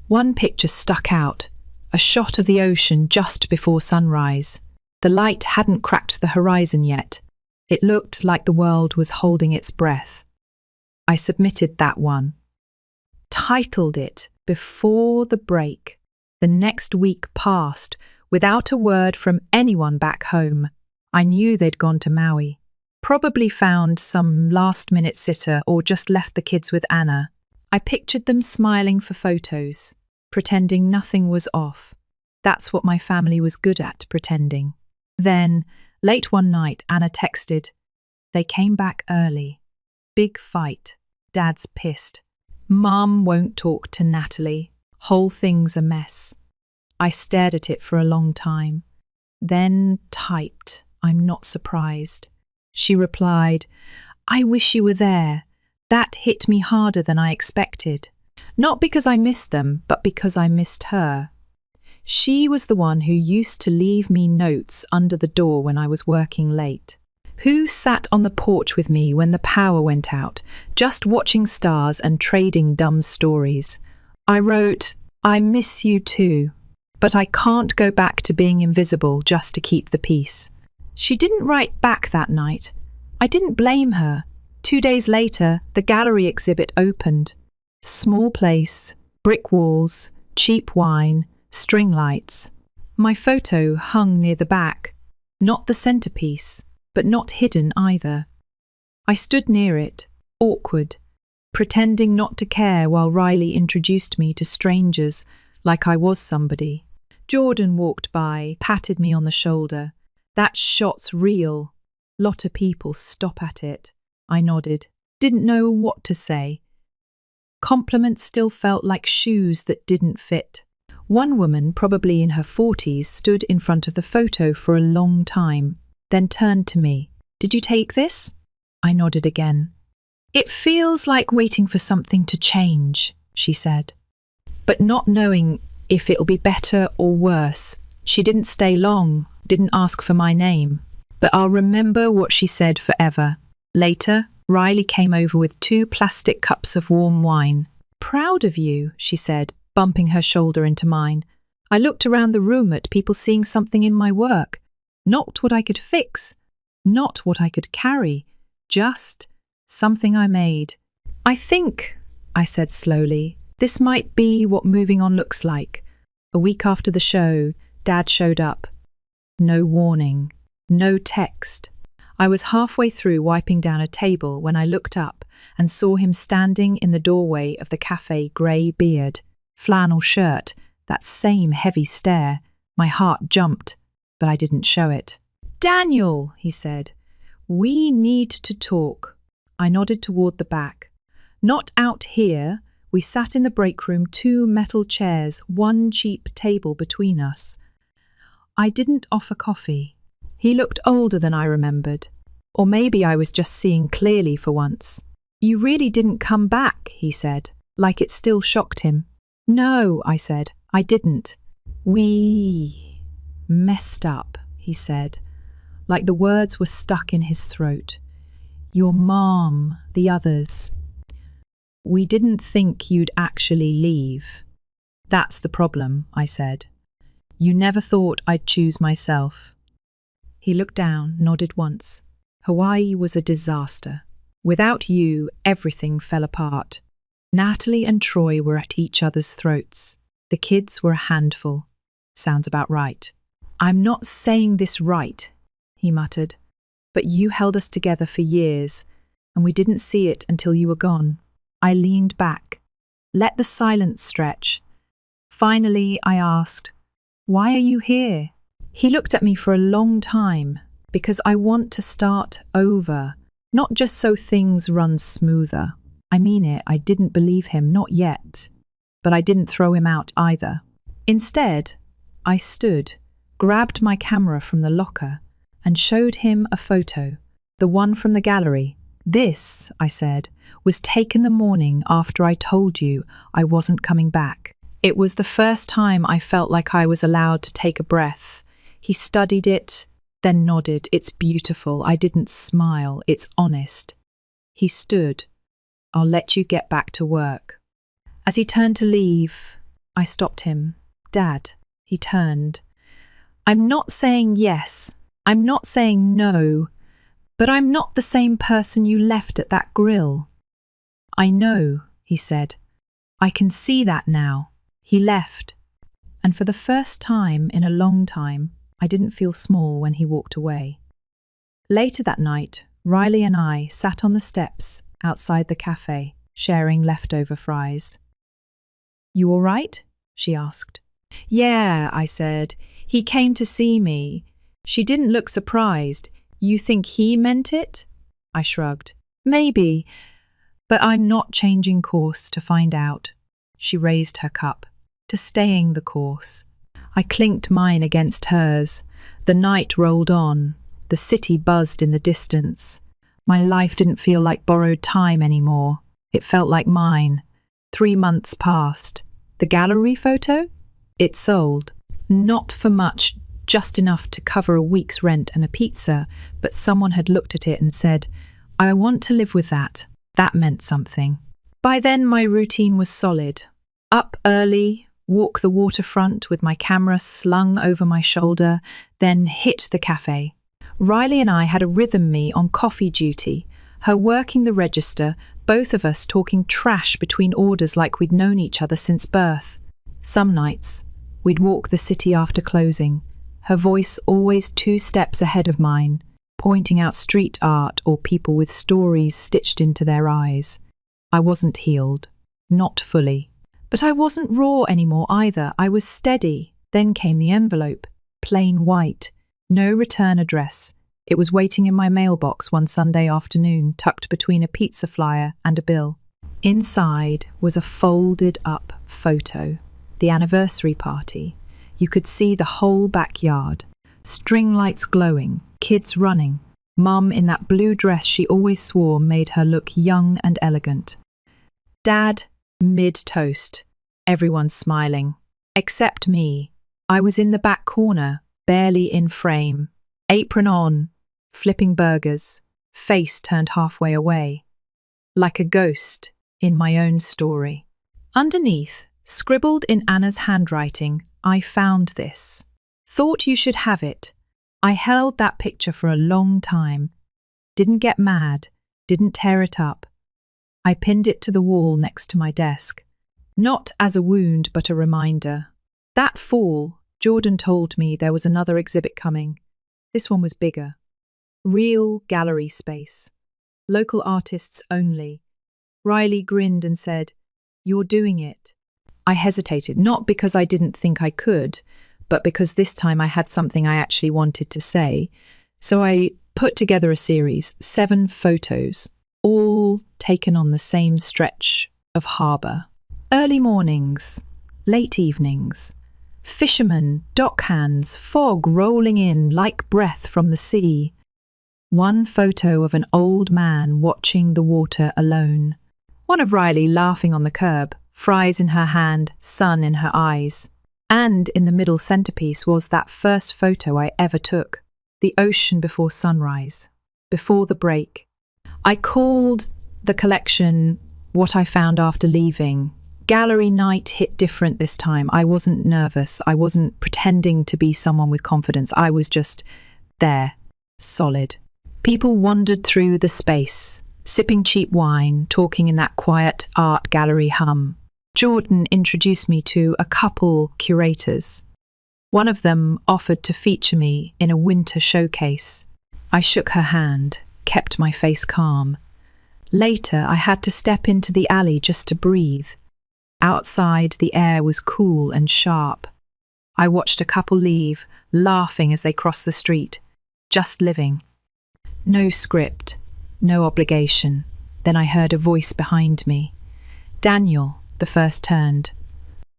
One picture stuck out, a shot of the ocean just before sunrise. The light hadn't cracked the horizon yet. It looked like the world was holding its breath. I submitted that one. Titled it "Before the Break." The next week passed without a word from anyone back home. I knew they'd gone to Maui. Probably found some last-minute sitter or just left the kids with Anna. I pictured them smiling for photos, pretending nothing was off. That's what my family was good at, pretending. Then, late one night, Anna texted. They came back early. Big fight. Dad's pissed. Mum won't talk to Natalie. Whole thing's a mess. I stared at it for a long time. Then typed, "I'm not surprised." She replied, "I wish you were there. That hit me harder than I expected. Not because I missed them, but because I missed her. She was the one who used to leave me notes under the door when I was working late. Who sat on the porch with me when the power went out, just watching stars and trading dumb stories. I wrote, I miss you too, but I can't go back to being invisible just to keep the peace. She didn't write back that night. I didn't blame her. 2 days later, the gallery exhibit opened. Small place, brick walls, cheap wine, string lights. My photo hung near the back, not the centerpiece, but not hidden either. I stood near it, awkward, pretending not to care while Riley introduced me to strangers like I was somebody. Jordan walked by, patted me on the shoulder. That shot's real. Lot of people stop at it. I nodded. Didn't know what to say. Compliments still felt like shoes that didn't fit. One woman, probably in her 40s, stood in front of the photo for a long time, then turned to me. Did you take this? I nodded again. It feels like waiting for something to change, she said, but not knowing if it'll be better or worse. She didn't stay long, didn't ask for my name, but I'll remember what she said forever. Later, Riley came over with 2 plastic cups of warm wine. Proud of you, she said, bumping her shoulder into mine. I looked around the room at people seeing something in my work. Not what I could fix, not what I could carry, just something I made. I think, I said slowly, this might be what moving on looks like. A week after the show, Dad showed up. No warning, no text. I was halfway through wiping down a table when I looked up and saw him standing in the doorway of the cafe, grey beard, flannel shirt, that same heavy stare. My heart jumped, but I didn't show it. Daniel, he said, we need to talk. I nodded toward the back. Not out here. We sat in the break room, 2 metal chairs, 1 cheap table between us. I didn't offer coffee. He looked older than I remembered. Or maybe I was just seeing clearly for once. You really didn't come back, he said, like it still shocked him. No, I said, I didn't. We messed up, he said, like the words were stuck in his throat. Your mom, the others. We didn't think you'd actually leave. That's the problem, I said. You never thought I'd choose myself. He looked down, nodded once. Hawaii was a disaster. Without you, everything fell apart. Natalie and Troy were at each other's throats. The kids were a handful. Sounds about right. I'm not saying this right, he muttered, but you held us together for years, and we didn't see it until you were gone. I leaned back, let the silence stretch. Finally, I asked, why are you here? He looked at me for a long time, because I want to start over, not just so things run smoother. I mean it, I didn't believe him, not yet, but I didn't throw him out either. Instead, I stood, grabbed my camera from the locker, and showed him a photo, the one from the gallery. This, I said, was taken the morning after I told you I wasn't coming back. It was the first time I felt like I was allowed to take a breath. He studied it, then nodded. It's beautiful. I didn't smile. It's honest. He stood. I'll let you get back to work. As he turned to leave, I stopped him. Dad, he turned. I'm not saying yes. I'm not saying no. But I'm not the same person you left at that grill. I know, he said. I can see that now. He left. And for the first time in a long time, I didn't feel small when he walked away. Later that night, Riley and I sat on the steps outside the cafe, sharing leftover fries. You all right? She asked. Yeah, I said. He came to see me. She didn't look surprised. You think he meant it? I shrugged. Maybe, but I'm not changing course to find out. She raised her cup. To staying the course. I clinked mine against hers. The night rolled on. The city buzzed in the distance. My life didn't feel like borrowed time anymore. It felt like mine. 3 months passed. The gallery photo? It sold. Not for much, just enough to cover a week's rent and a pizza, but someone had looked at it and said, I want to live with that. That meant something. By then my routine was solid. Up early, walk the waterfront with my camera slung over my shoulder, then hit the cafe. Riley and I had a rhythm me on coffee duty, her working the register, both of us talking trash between orders like we'd known each other since birth. Some nights, we'd walk the city after closing, her voice always 2 steps ahead of mine, pointing out street art or people with stories stitched into their eyes. I wasn't healed, not fully. But I wasn't raw anymore either. I was steady. Then came the envelope, plain white, no return address. It was waiting in my mailbox one Sunday afternoon, tucked between a pizza flyer and a bill. Inside was a folded-up photo. The anniversary party. You could see the whole backyard. String lights glowing, kids running. Mum in that blue dress she always swore made her look young and elegant. Dad, mid-toast. Everyone smiling. Except me. I was in the back corner, barely in frame. Apron on, flipping burgers, face turned halfway away. Like a ghost in my own story. Underneath, scribbled in Anna's handwriting, I found this. Thought you should have it. I held that picture for a long time. Didn't get mad, didn't tear it up. I pinned it to the wall next to my desk. Not as a wound, but a reminder. That fall, Jordan told me there was another exhibit coming. This one was bigger. Real gallery space. Local artists only. Riley grinned and said, "You're doing it." I hesitated, not because I didn't think I could, but because this time I had something I actually wanted to say. So I put together a series, 7 photos, all taken on the same stretch of harbour. Early mornings, late evenings, fishermen, dockhands, fog rolling in like breath from the sea. One photo of an old man watching the water alone. One of Riley laughing on the curb, fries in her hand, sun in her eyes. And in the middle centerpiece was that first photo I ever took, the ocean before sunrise, before the break. I called the collection What I Found After Leaving. Gallery night hit different this time. I wasn't nervous. I wasn't pretending to be someone with confidence. I was just there, solid. People wandered through the space, sipping cheap wine, talking in that quiet art gallery hum. Jordan introduced me to a couple curators. One of them offered to feature me in a winter showcase. I shook her hand, kept my face calm. Later, I had to step into the alley just to breathe. Outside, the air was cool and sharp. I watched a couple leave, laughing as they crossed the street. Just living. No script, no obligation. Then I heard a voice behind me. Daniel, the first turned.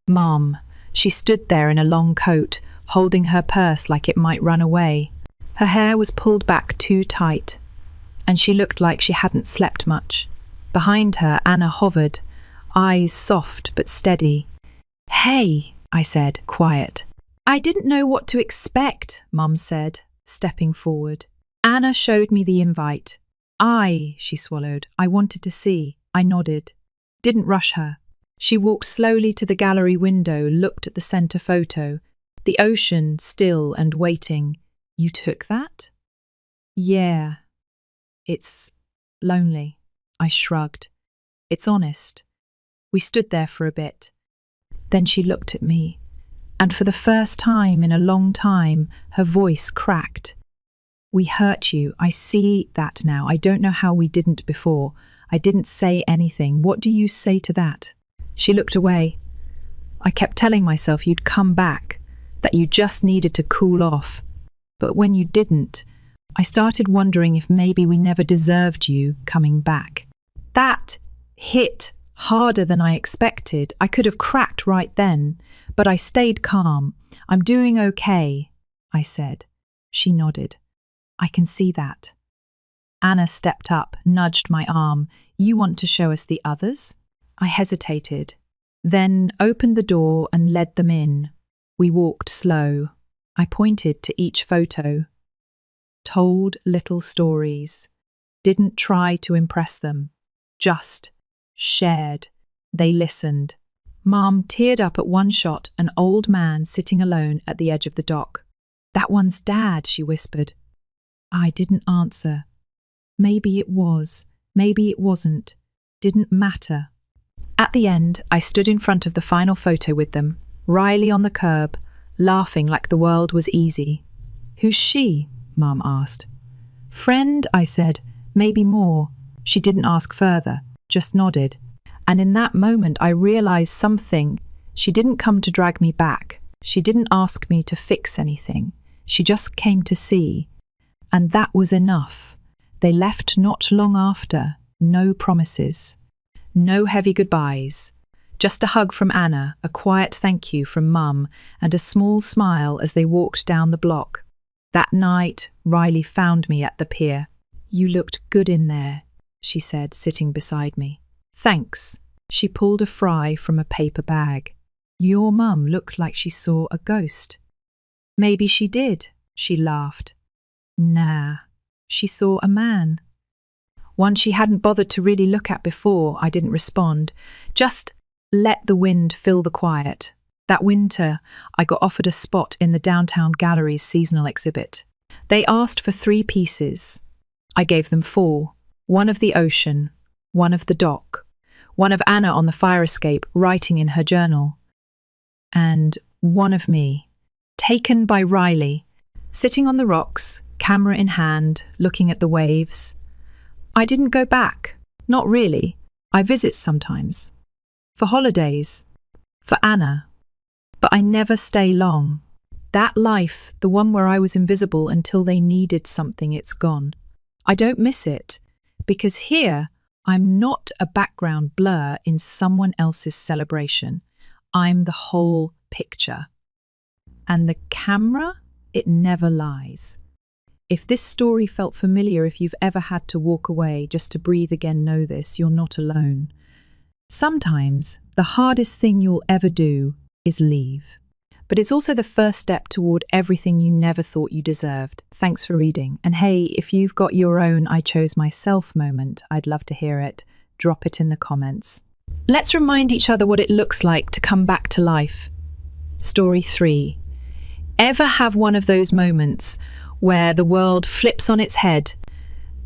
Mom. She stood there in a long coat, holding her purse like it might run away. Her hair was pulled back too tight, and she looked like she hadn't slept much. Behind her, Anna hovered, eyes soft but steady. Hey, I said, quiet. I didn't know what to expect, Mum said, stepping forward. Anna showed me the invite. She swallowed. I wanted to see. I nodded. Didn't rush her. She walked slowly to the gallery window, looked at the centre photo. The ocean, still and waiting. You took that? Yeah. It's lonely. I shrugged. It's honest. We stood there for a bit. Then she looked at me, and for the first time in a long time, her voice cracked. We hurt you. I see that now. I don't know how we didn't before. I didn't say anything. What do you say to that? She looked away. I kept telling myself you'd come back, that you just needed to cool off. But when you didn't, I started wondering if maybe we never deserved you coming back. That hit harder than I expected. I could have cracked right then, but I stayed calm. I'm doing okay, I said. She nodded. I can see that. Anna stepped up, nudged my arm. You want to show us the others? I hesitated, then opened the door and led them in. We walked slow. I pointed to each photo. Told little stories. Didn't try to impress them. Just shared. They listened. Mom teared up at one shot, an old man sitting alone at the edge of the dock. "That one's Dad," she whispered. I didn't answer. Maybe it was, maybe it wasn't. Didn't matter. At the end, I stood in front of the final photo with them, Riley on the curb, laughing like the world was easy. "Who's she?" Mum asked. "Friend," I said. "Maybe more." She didn't ask further, just nodded. And in that moment, I realized something. She didn't come to drag me back. She didn't ask me to fix anything. She just came to see. And that was enough. They left not long after. No promises. No heavy goodbyes. Just a hug from Anna, a quiet thank you from Mum, and a small smile as they walked down the block. That night, Riley found me at the pier. "You looked good in there," she said, sitting beside me. "Thanks." She pulled a fry from a paper bag. "Your mum looked like she saw a ghost." "Maybe she did," she laughed. "Nah, she saw a man." One she hadn't bothered to really look at before. I didn't respond. Just let the wind fill the quiet. That winter, I got offered a spot in the Downtown Gallery's seasonal exhibit. They asked for 3 pieces. I gave them 4. One of the ocean, one of the dock, one of Anna on the fire escape writing in her journal, and one of me, taken by Riley, sitting on the rocks, camera in hand, looking at the waves. I didn't go back. Not really. I visit sometimes. For holidays. For Anna. But I never stay long. That life, the one where I was invisible until they needed something, it's gone. I don't miss it. Because here, I'm not a background blur in someone else's celebration. I'm the whole picture. And the camera, it never lies. If this story felt familiar, if you've ever had to walk away just to breathe again, know this, you're not alone. Sometimes the hardest thing you'll ever do is leave. But it's also the first step toward everything you never thought you deserved. Thanks for reading. And hey, if you've got your own I chose myself moment, I'd love to hear it. Drop it in the comments. Let's remind each other what it looks like to come back to life. Story 3. Ever have one of those moments where the world flips on its head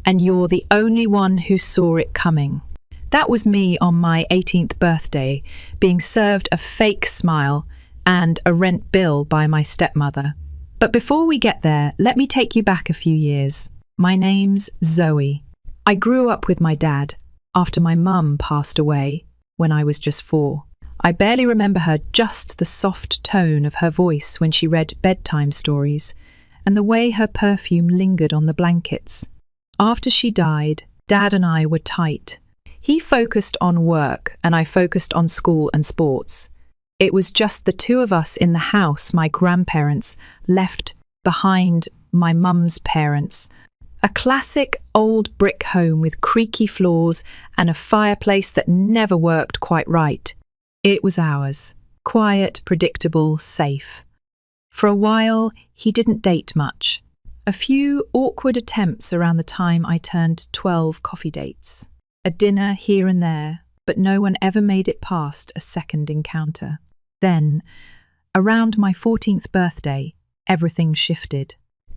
and you're the only one who saw it coming? That was me on my 18th birthday, being served a fake smile and a rent bill by my stepmother. But before we get there, let me take you back a few years. My name's Zoe. I grew up with my dad after my mum passed away when I was just 4. I barely remember her, just the soft tone of her voice when she read bedtime stories and the way her perfume lingered on the blankets. After she died, Dad and I were tight. He focused on work and I focused on school and sports. It was just the 2 of us in the house my grandparents left behind my mum's parents. A classic old brick home with creaky floors and a fireplace that never worked quite right. It was ours. Quiet, predictable, safe. For a while, he didn't date much. A few awkward attempts around the time I turned 12, coffee dates. A dinner here and there, but no one ever made it past a second encounter. Then, around my 14th birthday, everything shifted.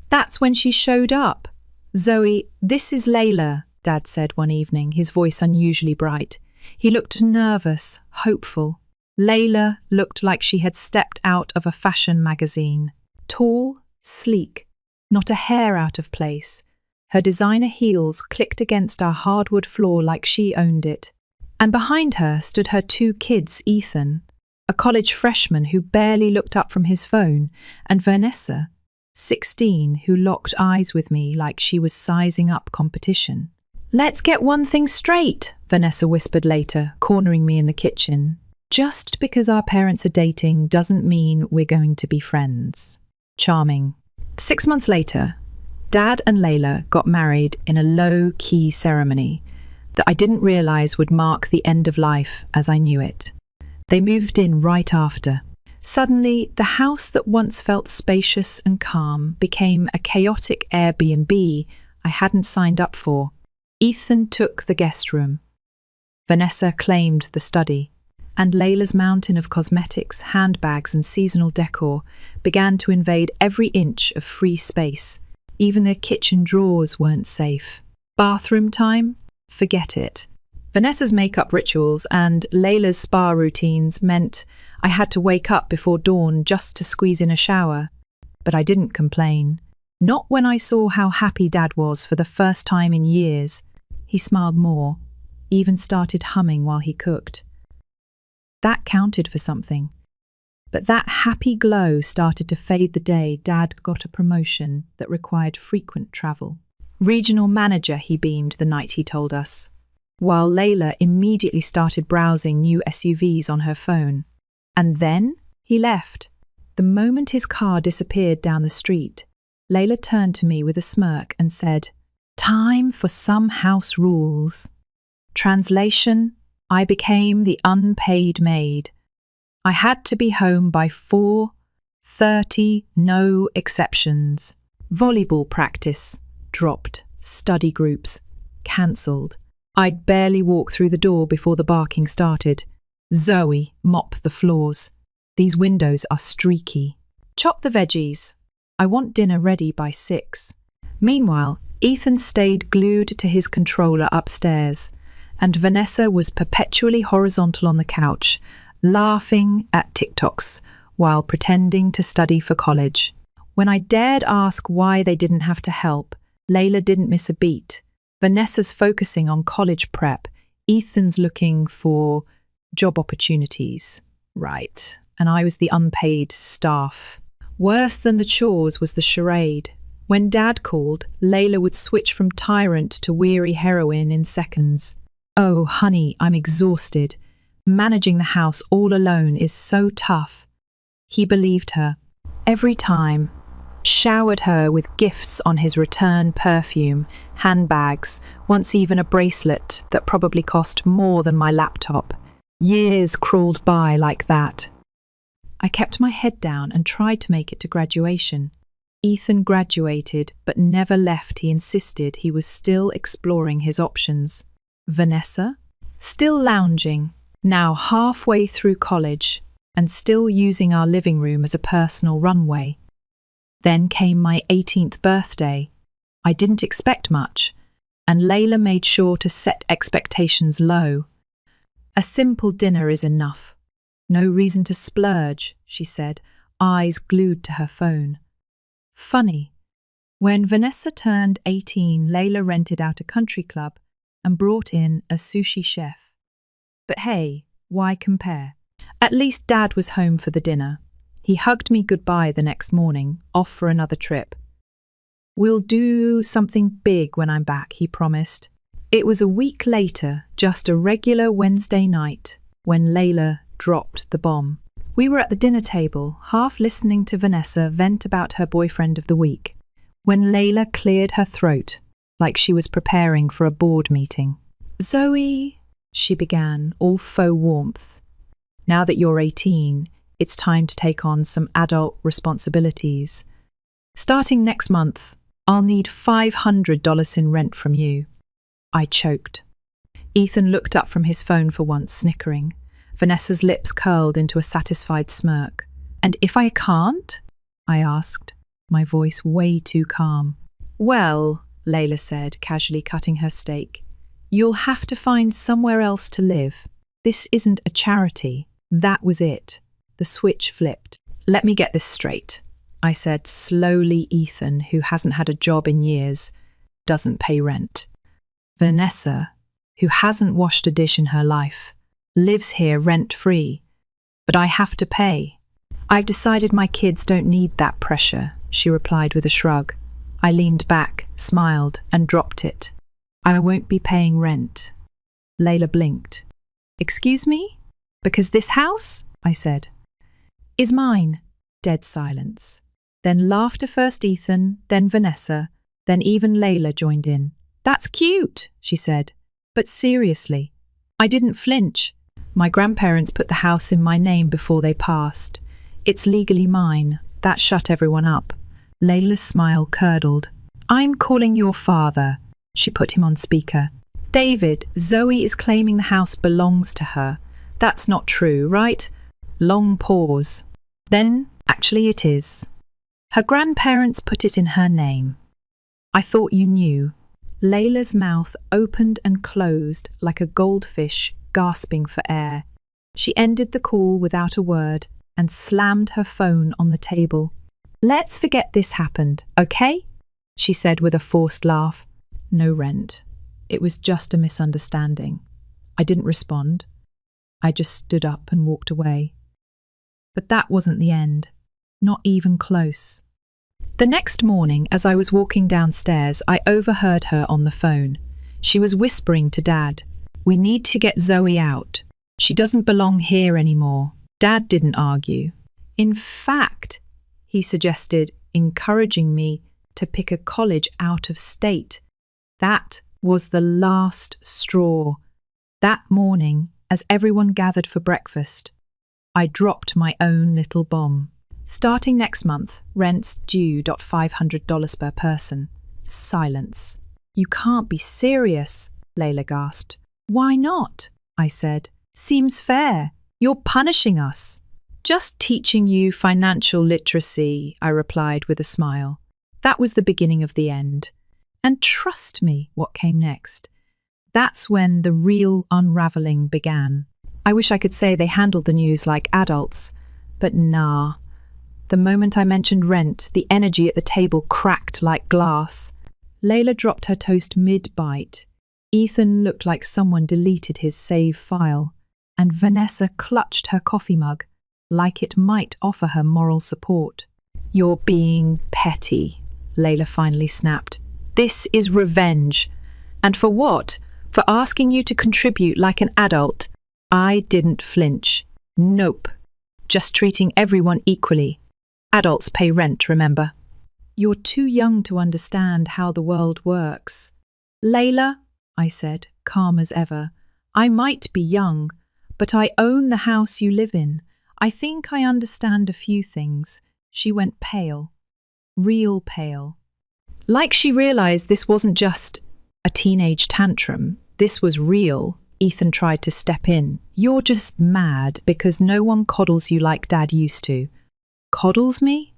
That's when she showed up. "Zoe, this is Layla," Dad said one evening, his voice unusually bright. He looked nervous, hopeful. Layla looked like she had stepped out of a fashion magazine. Tall, sleek, not a hair out of place. Her designer heels clicked against our hardwood floor like she owned it. And behind her stood her 2 kids, Ethan, a college freshman who barely looked up from his phone, and Vanessa, 16, who locked eyes with me like she was sizing up competition. "Let's get one thing straight," Vanessa whispered later, cornering me in the kitchen. "Just because our parents are dating doesn't mean we're going to be friends." Charming. 6 months later, Dad and Layla got married in a low-key ceremony that I didn't realize would mark the end of life as I knew it. They moved in right after. Suddenly, the house that once felt spacious and calm became a chaotic Airbnb I hadn't signed up for. Ethan took the guest room. Vanessa claimed the study. and Layla's mountain of cosmetics, handbags, and seasonal decor began to invade every inch of free space. Even their kitchen drawers weren't safe. Bathroom time? Forget it. Vanessa's makeup rituals and Layla's spa routines meant I had to wake up before dawn just to squeeze in a shower. But I didn't complain. Not when I saw how happy Dad was for the first time in years. He smiled more, even started humming while he cooked. That counted for something. But that happy glow started to fade the day Dad got a promotion that required frequent travel. Regional manager, he beamed the night he told us, while Layla immediately started browsing new SUVs on her phone. And then he left. The moment his car disappeared down the street, Layla turned to me with a smirk and said, "Time for some house rules." Translation: I became the unpaid maid. I had to be home by 4:30, no exceptions. Volleyball practice dropped. Study groups cancelled. I'd barely walk through the door before the barking started. Zoe, mop the floors. These windows are streaky. Chop the veggies. I want dinner ready by 6. Meanwhile, Ethan stayed glued to his controller upstairs, and Vanessa was perpetually horizontal on the couch, laughing at TikToks while pretending to study for college. When I dared ask why they didn't have to help, Layla didn't miss a beat. Vanessa's focusing on college prep. Ethan's looking for job opportunities. Right. And I was the unpaid staff. Worse than the chores was the charade. When Dad called, Layla would switch from tyrant to weary heroine in seconds. "Oh, honey, I'm exhausted. Managing the house all alone is so tough." He believed her. Every time. Showered her with gifts on his return perfume, handbags, once even a bracelet that probably cost more than my laptop. Years crawled by like that. I kept my head down and tried to make it to graduation. Ethan graduated, but never left. He insisted he was still exploring his options. Vanessa? Still lounging, now halfway through college, and still using our living room as a personal runway. Then came my 18th birthday. I didn't expect much, and Layla made sure to set expectations low. "A simple dinner is enough. No reason to splurge," she said, eyes glued to her phone. Funny. When Vanessa turned 18, Layla rented out a country club and brought in a sushi chef. But hey, why compare? At least Dad was home for the dinner. He hugged me goodbye the next morning, off for another trip. "We'll do something big when I'm back," he promised. It was a week later, just a regular Wednesday night, when Layla dropped the bomb. We were at the dinner table, half listening to Vanessa vent about her boyfriend of the week, when Layla cleared her throat, like she was preparing for a board meeting. "Zoe," she began, all faux warmth. "Now that you're 18, it's time to take on some adult responsibilities. Starting next month, I'll need $500 in rent from you." I choked. Ethan looked up from his phone for once, snickering. Vanessa's lips curled into a satisfied smirk. "And if I can't?" I asked, my voice way too calm. "Well," Layla said, casually cutting her steak, "you'll have to find somewhere else to live. This isn't a charity." That was it. The switch flipped. "Let me get this straight," I said slowly. Ethan, who hasn't had a job in years, doesn't pay rent. Vanessa, who hasn't washed a dish in her life, lives here rent-free. But I have to pay. "I've decided my kids don't need that pressure," she replied with a shrug. I leaned back, smiled, and dropped it. "I won't be paying rent." Layla blinked. "Excuse me? Because this house," I said, "is mine." Dead silence. Then laughter. First Ethan, then Vanessa, then even Layla joined in. "That's cute," she said. "But seriously." I didn't flinch. My grandparents put the house in my name before they passed. It's legally mine. That shut everyone up. Layla's smile curdled. "I'm calling your father." She put him on speaker. "David, Zoe is claiming the house belongs to her. That's not true, right? Long pause. Then, actually it is. Her grandparents put it in her name. I thought you knew. Layla's mouth opened and closed like a goldfish gasping for air. She ended the call without a word and slammed her phone on the table. Let's forget this happened, okay? She said with a forced laugh. No rent. It was just a misunderstanding. I didn't respond. I just stood up and walked away. But that wasn't the end. Not even close. The next morning, as I was walking downstairs, I overheard her on the phone. She was whispering to Dad, "We need to get Zoe out. She doesn't belong here anymore." Dad didn't argue. In fact, he suggested encouraging me to pick a college out of state. That was the last straw. That morning, as everyone gathered for breakfast, I dropped my own little bomb. Starting next month, rent's due $500 per person. Silence. You can't be serious, Layla gasped. Why not? I said. Seems fair. You're punishing us. Just teaching you financial literacy, I replied with a smile. That was the beginning of the end. And trust me, what came next. That's when the real unraveling began. I wish I could say they handled the news like adults, but nah. The moment I mentioned rent, the energy at the table cracked like glass. Layla dropped her toast mid-bite. Ethan looked like someone deleted his save file, and Vanessa clutched her coffee mug, like it might offer her moral support. You're being petty, Layla finally snapped. This is revenge. And for what? For asking you to contribute like an adult. I didn't flinch. Nope. Just treating everyone equally. Adults pay rent, remember? You're too young to understand how the world works. Layla, I said, calm as ever, I might be young, but I own the house you live in. I think I understand a few things. She went pale. Real pale. Like she realized this wasn't just a teenage tantrum. This was real. Ethan tried to step in. You're just mad because no one coddles you like Dad used to. Coddles me?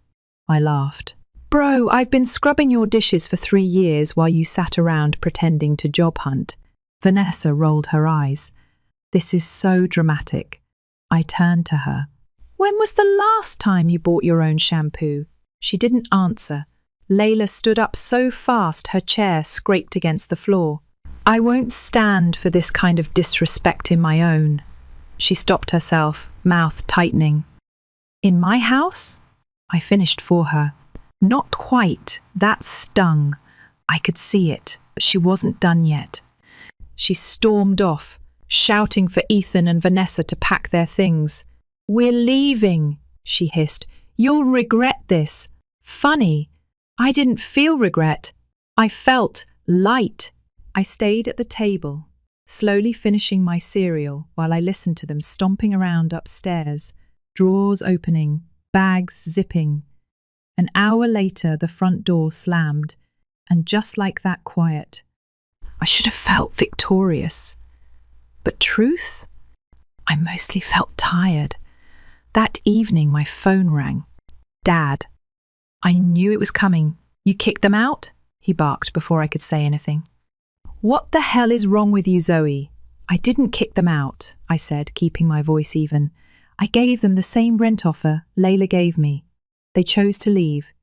I laughed. Bro, I've been scrubbing your dishes for 3 years while you sat around pretending to job hunt. Vanessa rolled her eyes. This is so dramatic. I turned to her. When was the last time you bought your own shampoo? She didn't answer. Layla stood up so fast her chair scraped against the floor. I won't stand for this kind of disrespect in my own. She stopped herself, mouth tightening. In my house? I finished for her. Not quite. That stung. I could see it, but she wasn't done yet. She stormed off, shouting for Ethan and Vanessa to pack their things. We're leaving, she hissed. You'll regret this. Funny. I didn't feel regret. I felt light. I stayed at the table, slowly finishing my cereal while I listened to them stomping around upstairs, drawers opening, bags zipping. An hour later, the front door slammed, and just like that quiet, I should have felt victorious. But truth? I mostly felt tired. That evening, my phone rang. Dad. I knew it was coming. You kicked them out? He barked before I could say anything. What the hell is wrong with you, Zoe? I didn't kick them out, I said, keeping my voice even. I gave them the same rent offer Layla gave me. They chose to leave.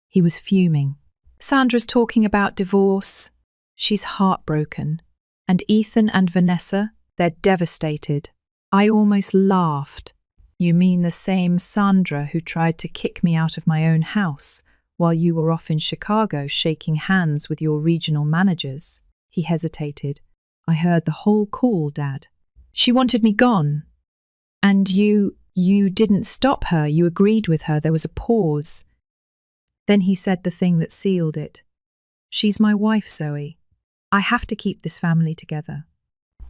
He was fuming. Sandra's talking about divorce. She's heartbroken. And Ethan and Vanessa, they're devastated. I almost laughed. You mean the same Sandra who tried to kick me out of my own house while you were off in Chicago shaking hands with your regional managers? He hesitated. I heard the whole call, Dad. She wanted me gone. And you didn't stop her. You agreed with her. There was a pause. Then he said the thing that sealed it. She's my wife, Zoe. I have to keep this family together.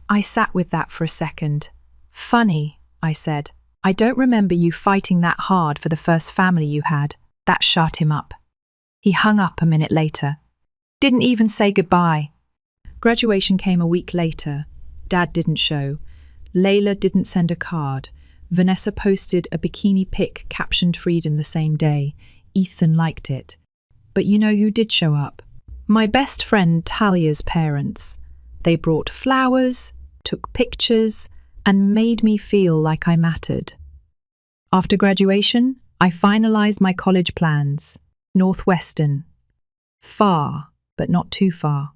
I sat with that for a second. Funny, I said. I don't remember you fighting that hard for the first family you had. That shut him up. He hung up a minute later. Didn't even say goodbye. Graduation came a week later. Dad didn't show. Layla didn't send a card. Vanessa posted a bikini pic captioned Freedom the same day. Ethan liked it. But you know who did show up? My best friend Talia's parents. They brought flowers, took pictures, and made me feel like I mattered. After graduation, I finalized my college plans. Northwestern. Far, but not too far.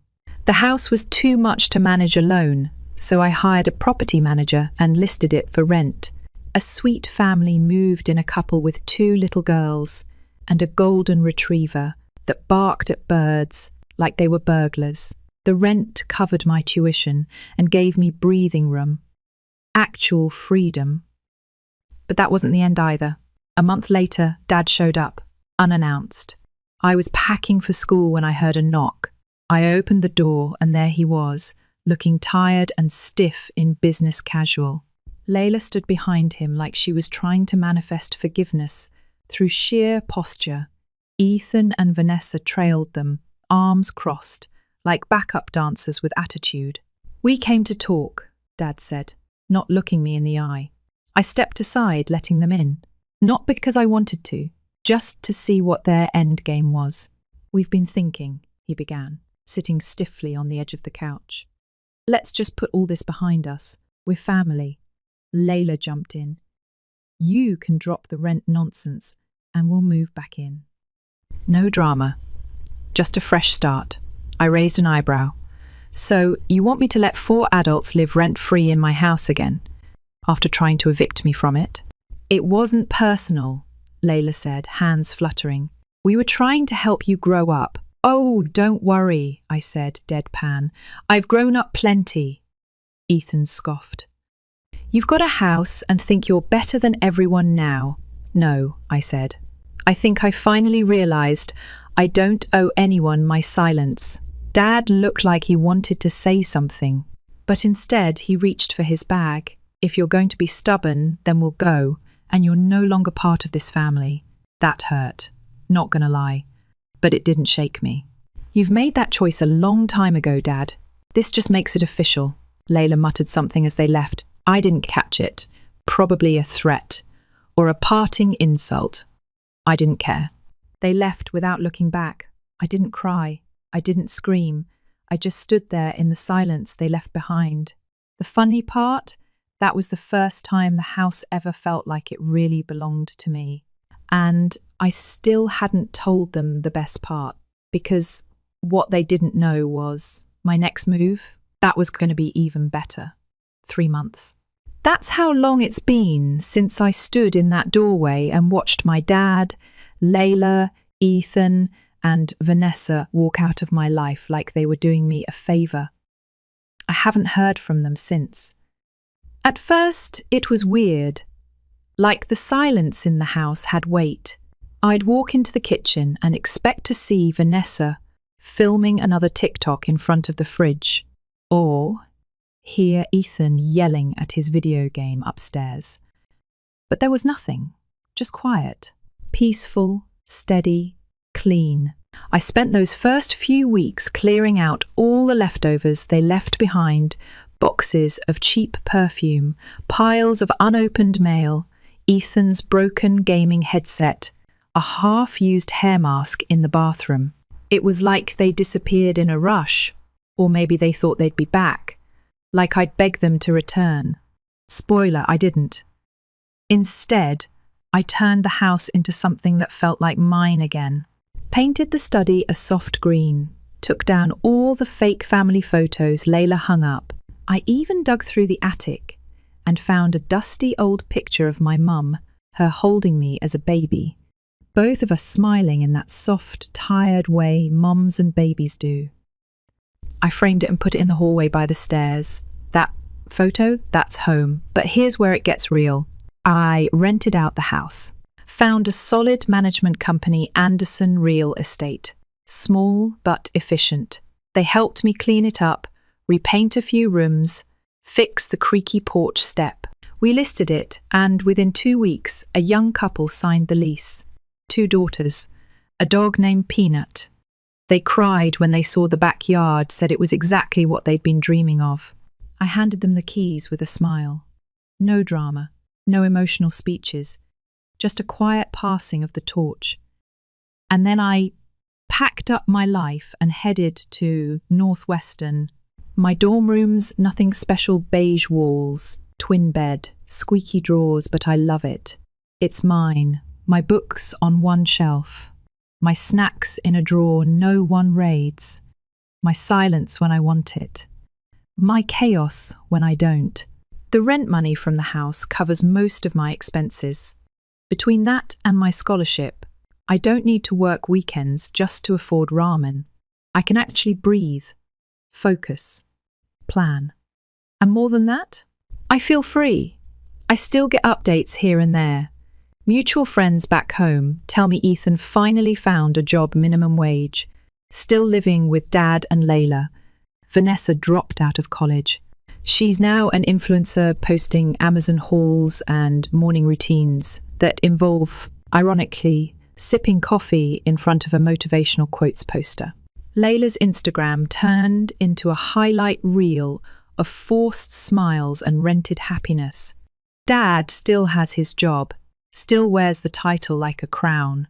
The house was too much to manage alone, so I hired a property manager and listed it for rent. A sweet family moved in, a couple with 2 little girls and a golden retriever that barked at birds like they were burglars. The rent covered my tuition and gave me breathing room. Actual freedom. But that wasn't the end either. A month later, Dad showed up, unannounced. I was packing for school when I heard a knock. I opened the door and there he was, looking tired and stiff in business casual. Layla stood behind him like she was trying to manifest forgiveness through sheer posture. Ethan and Vanessa trailed them, arms crossed, like backup dancers with attitude. We came to talk, Dad said, not looking me in the eye. I stepped aside, letting them in. Not because I wanted to, just to see what their end game was. We've been thinking, he began, sitting stiffly on the edge of the couch. Let's just put all this behind us. We're family. Layla jumped in. You can drop the rent nonsense and we'll move back in. No drama. Just a fresh start. I raised an eyebrow. So, you want me to let 4 adults live rent-free in my house again, after trying to evict me from it? It wasn't personal, Layla said, hands fluttering. We were trying to help you grow up. Oh, don't worry, I said, deadpan. I've grown up plenty. Ethan scoffed. You've got a house and think you're better than everyone now. No, I said. I think I finally realized I don't owe anyone my silence. Dad looked like he wanted to say something, but instead he reached for his bag. If you're going to be stubborn, then we'll go, and you're no longer part of this family. That hurt. Not gonna lie. But it didn't shake me. You've made that choice a long time ago, Dad. This just makes it official. Layla muttered something as they left. I didn't catch it. Probably a threat. Or a parting insult. I didn't care. They left without looking back. I didn't cry. I didn't scream. I just stood there in the silence they left behind. The funny part? That was the first time the house ever felt like it really belonged to me. And I still hadn't told them the best part, because what they didn't know was my next move, that was going to be even better. 3 months. That's how long it's been since I stood in that doorway and watched my dad, Layla, Ethan, and Vanessa walk out of my life like they were doing me a favor. I haven't heard from them since. At first, it was weird. Like the silence in the house had weight. I'd walk into the kitchen and expect to see Vanessa filming another TikTok in front of the fridge, or hear Ethan yelling at his video game upstairs. But there was nothing, just quiet, peaceful, steady, clean. I spent those first few weeks clearing out all the leftovers they left behind, boxes of cheap perfume, piles of unopened mail, Ethan's broken gaming headset, a half-used hair mask in the bathroom. It was like they disappeared in a rush, or maybe they thought they'd be back, like I'd begged them to return. Spoiler, I didn't. Instead, I turned the house into something that felt like mine again. Painted the study a soft green, took down all the fake family photos Layla hung up. I even dug through the attic and found a dusty old picture of my mum, her holding me as a baby. Both of us smiling in that soft, tired way mums and babies do. I framed it and put it in the hallway by the stairs. That photo, that's home. But here's where it gets real. I rented out the house. Found a solid management company, Anderson Real Estate. Small but efficient. They helped me clean it up, repaint a few rooms, fix the creaky porch step. We listed it, and within 2 weeks, a young couple signed the lease. 2 daughters, a dog named Peanut. They cried when they saw the backyard, said it was exactly what they'd been dreaming of. I handed them the keys with a smile. No drama, no emotional speeches, just a quiet passing of the torch. And then I packed up my life and headed to Northwestern. My dorm rooms, nothing special, beige walls, twin bed, squeaky drawers, but I love it. It's mine. My books on one shelf. My snacks in a drawer no one raids. My silence when I want it. My chaos when I don't. The rent money from the house covers most of my expenses. Between that and my scholarship, I don't need to work weekends just to afford ramen. I can actually breathe, focus, plan. And more than that, I feel free. I still get updates here and there. Mutual friends back home tell me Ethan finally found a job minimum wage, still living with Dad and Layla. Vanessa dropped out of college. She's now an influencer posting Amazon hauls and morning routines that involve, ironically, sipping coffee in front of a motivational quotes poster. Layla's Instagram turned into a highlight reel of forced smiles and rented happiness. Dad still has his job, still wears the title like a crown.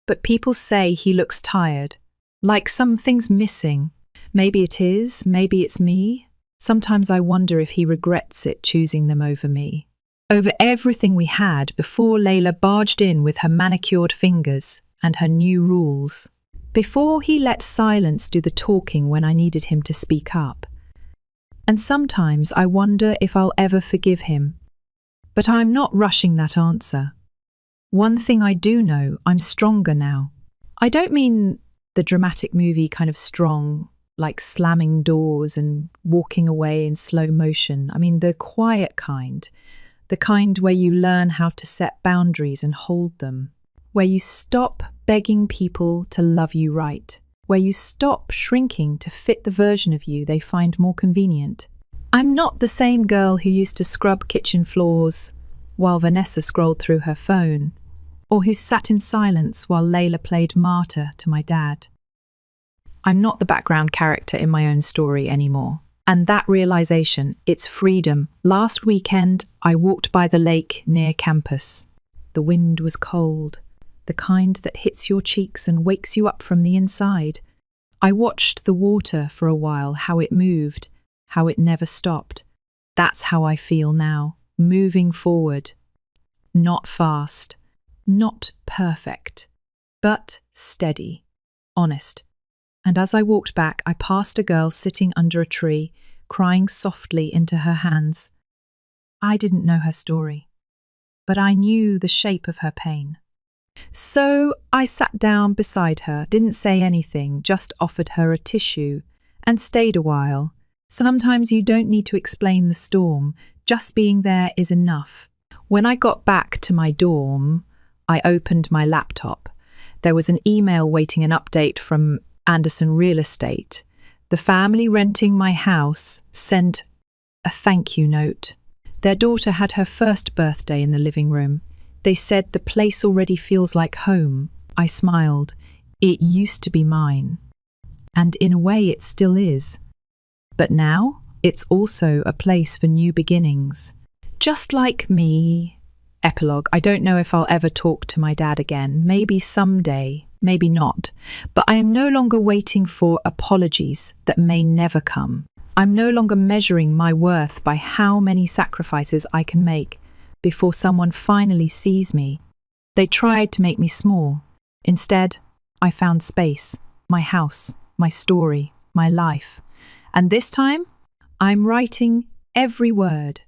But people say he looks tired, like something's missing. Maybe it is, maybe it's me. Sometimes I wonder if he regrets it choosing them over me. Over everything we had before Layla barged in with her manicured fingers and her new rules. Before he let silence do the talking when I needed him to speak up. And sometimes I wonder if I'll ever forgive him. But I'm not rushing that answer. One thing I do know, I'm stronger now. I don't mean the dramatic movie kind of strong, like slamming doors and walking away in slow motion. I mean the quiet kind, the kind where you learn how to set boundaries and hold them, where you stop begging people to love you right, where you stop shrinking to fit the version of you they find more convenient. I'm not the same girl who used to scrub kitchen floors while Vanessa scrolled through her phone, or who sat in silence while Layla played martyr to my dad. I'm not the background character in my own story anymore. And that realization, it's freedom. Last weekend, I walked by the lake near campus. The wind was cold, the kind that hits your cheeks and wakes you up from the inside. I watched the water for a while, how it moved, how it never stopped. That's how I feel now, moving forward. Not fast, not perfect, but steady, honest. And as I walked back, I passed a girl sitting under a tree, crying softly into her hands. I didn't know her story, but I knew the shape of her pain. So I sat down beside her, didn't say anything, just offered her a tissue, and stayed a while. Sometimes you don't need to explain the storm, just being there is enough. When I got back to my dorm, I opened my laptop. There was an email waiting an update from Anderson Real Estate. The family renting my house sent a thank you note. Their daughter had her first birthday in the living room. They said the place already feels like home. I smiled. It used to be mine. And in a way it still is. But now it's also a place for new beginnings. Just like me. Epilogue. I don't know if I'll ever talk to my dad again. Maybe someday. Maybe not, but I am no longer waiting for apologies that may never come. I'm no longer measuring my worth by how many sacrifices I can make before someone finally sees me. They tried to make me small. Instead, I found space, my house, my story, my life. And this time, I'm writing every word.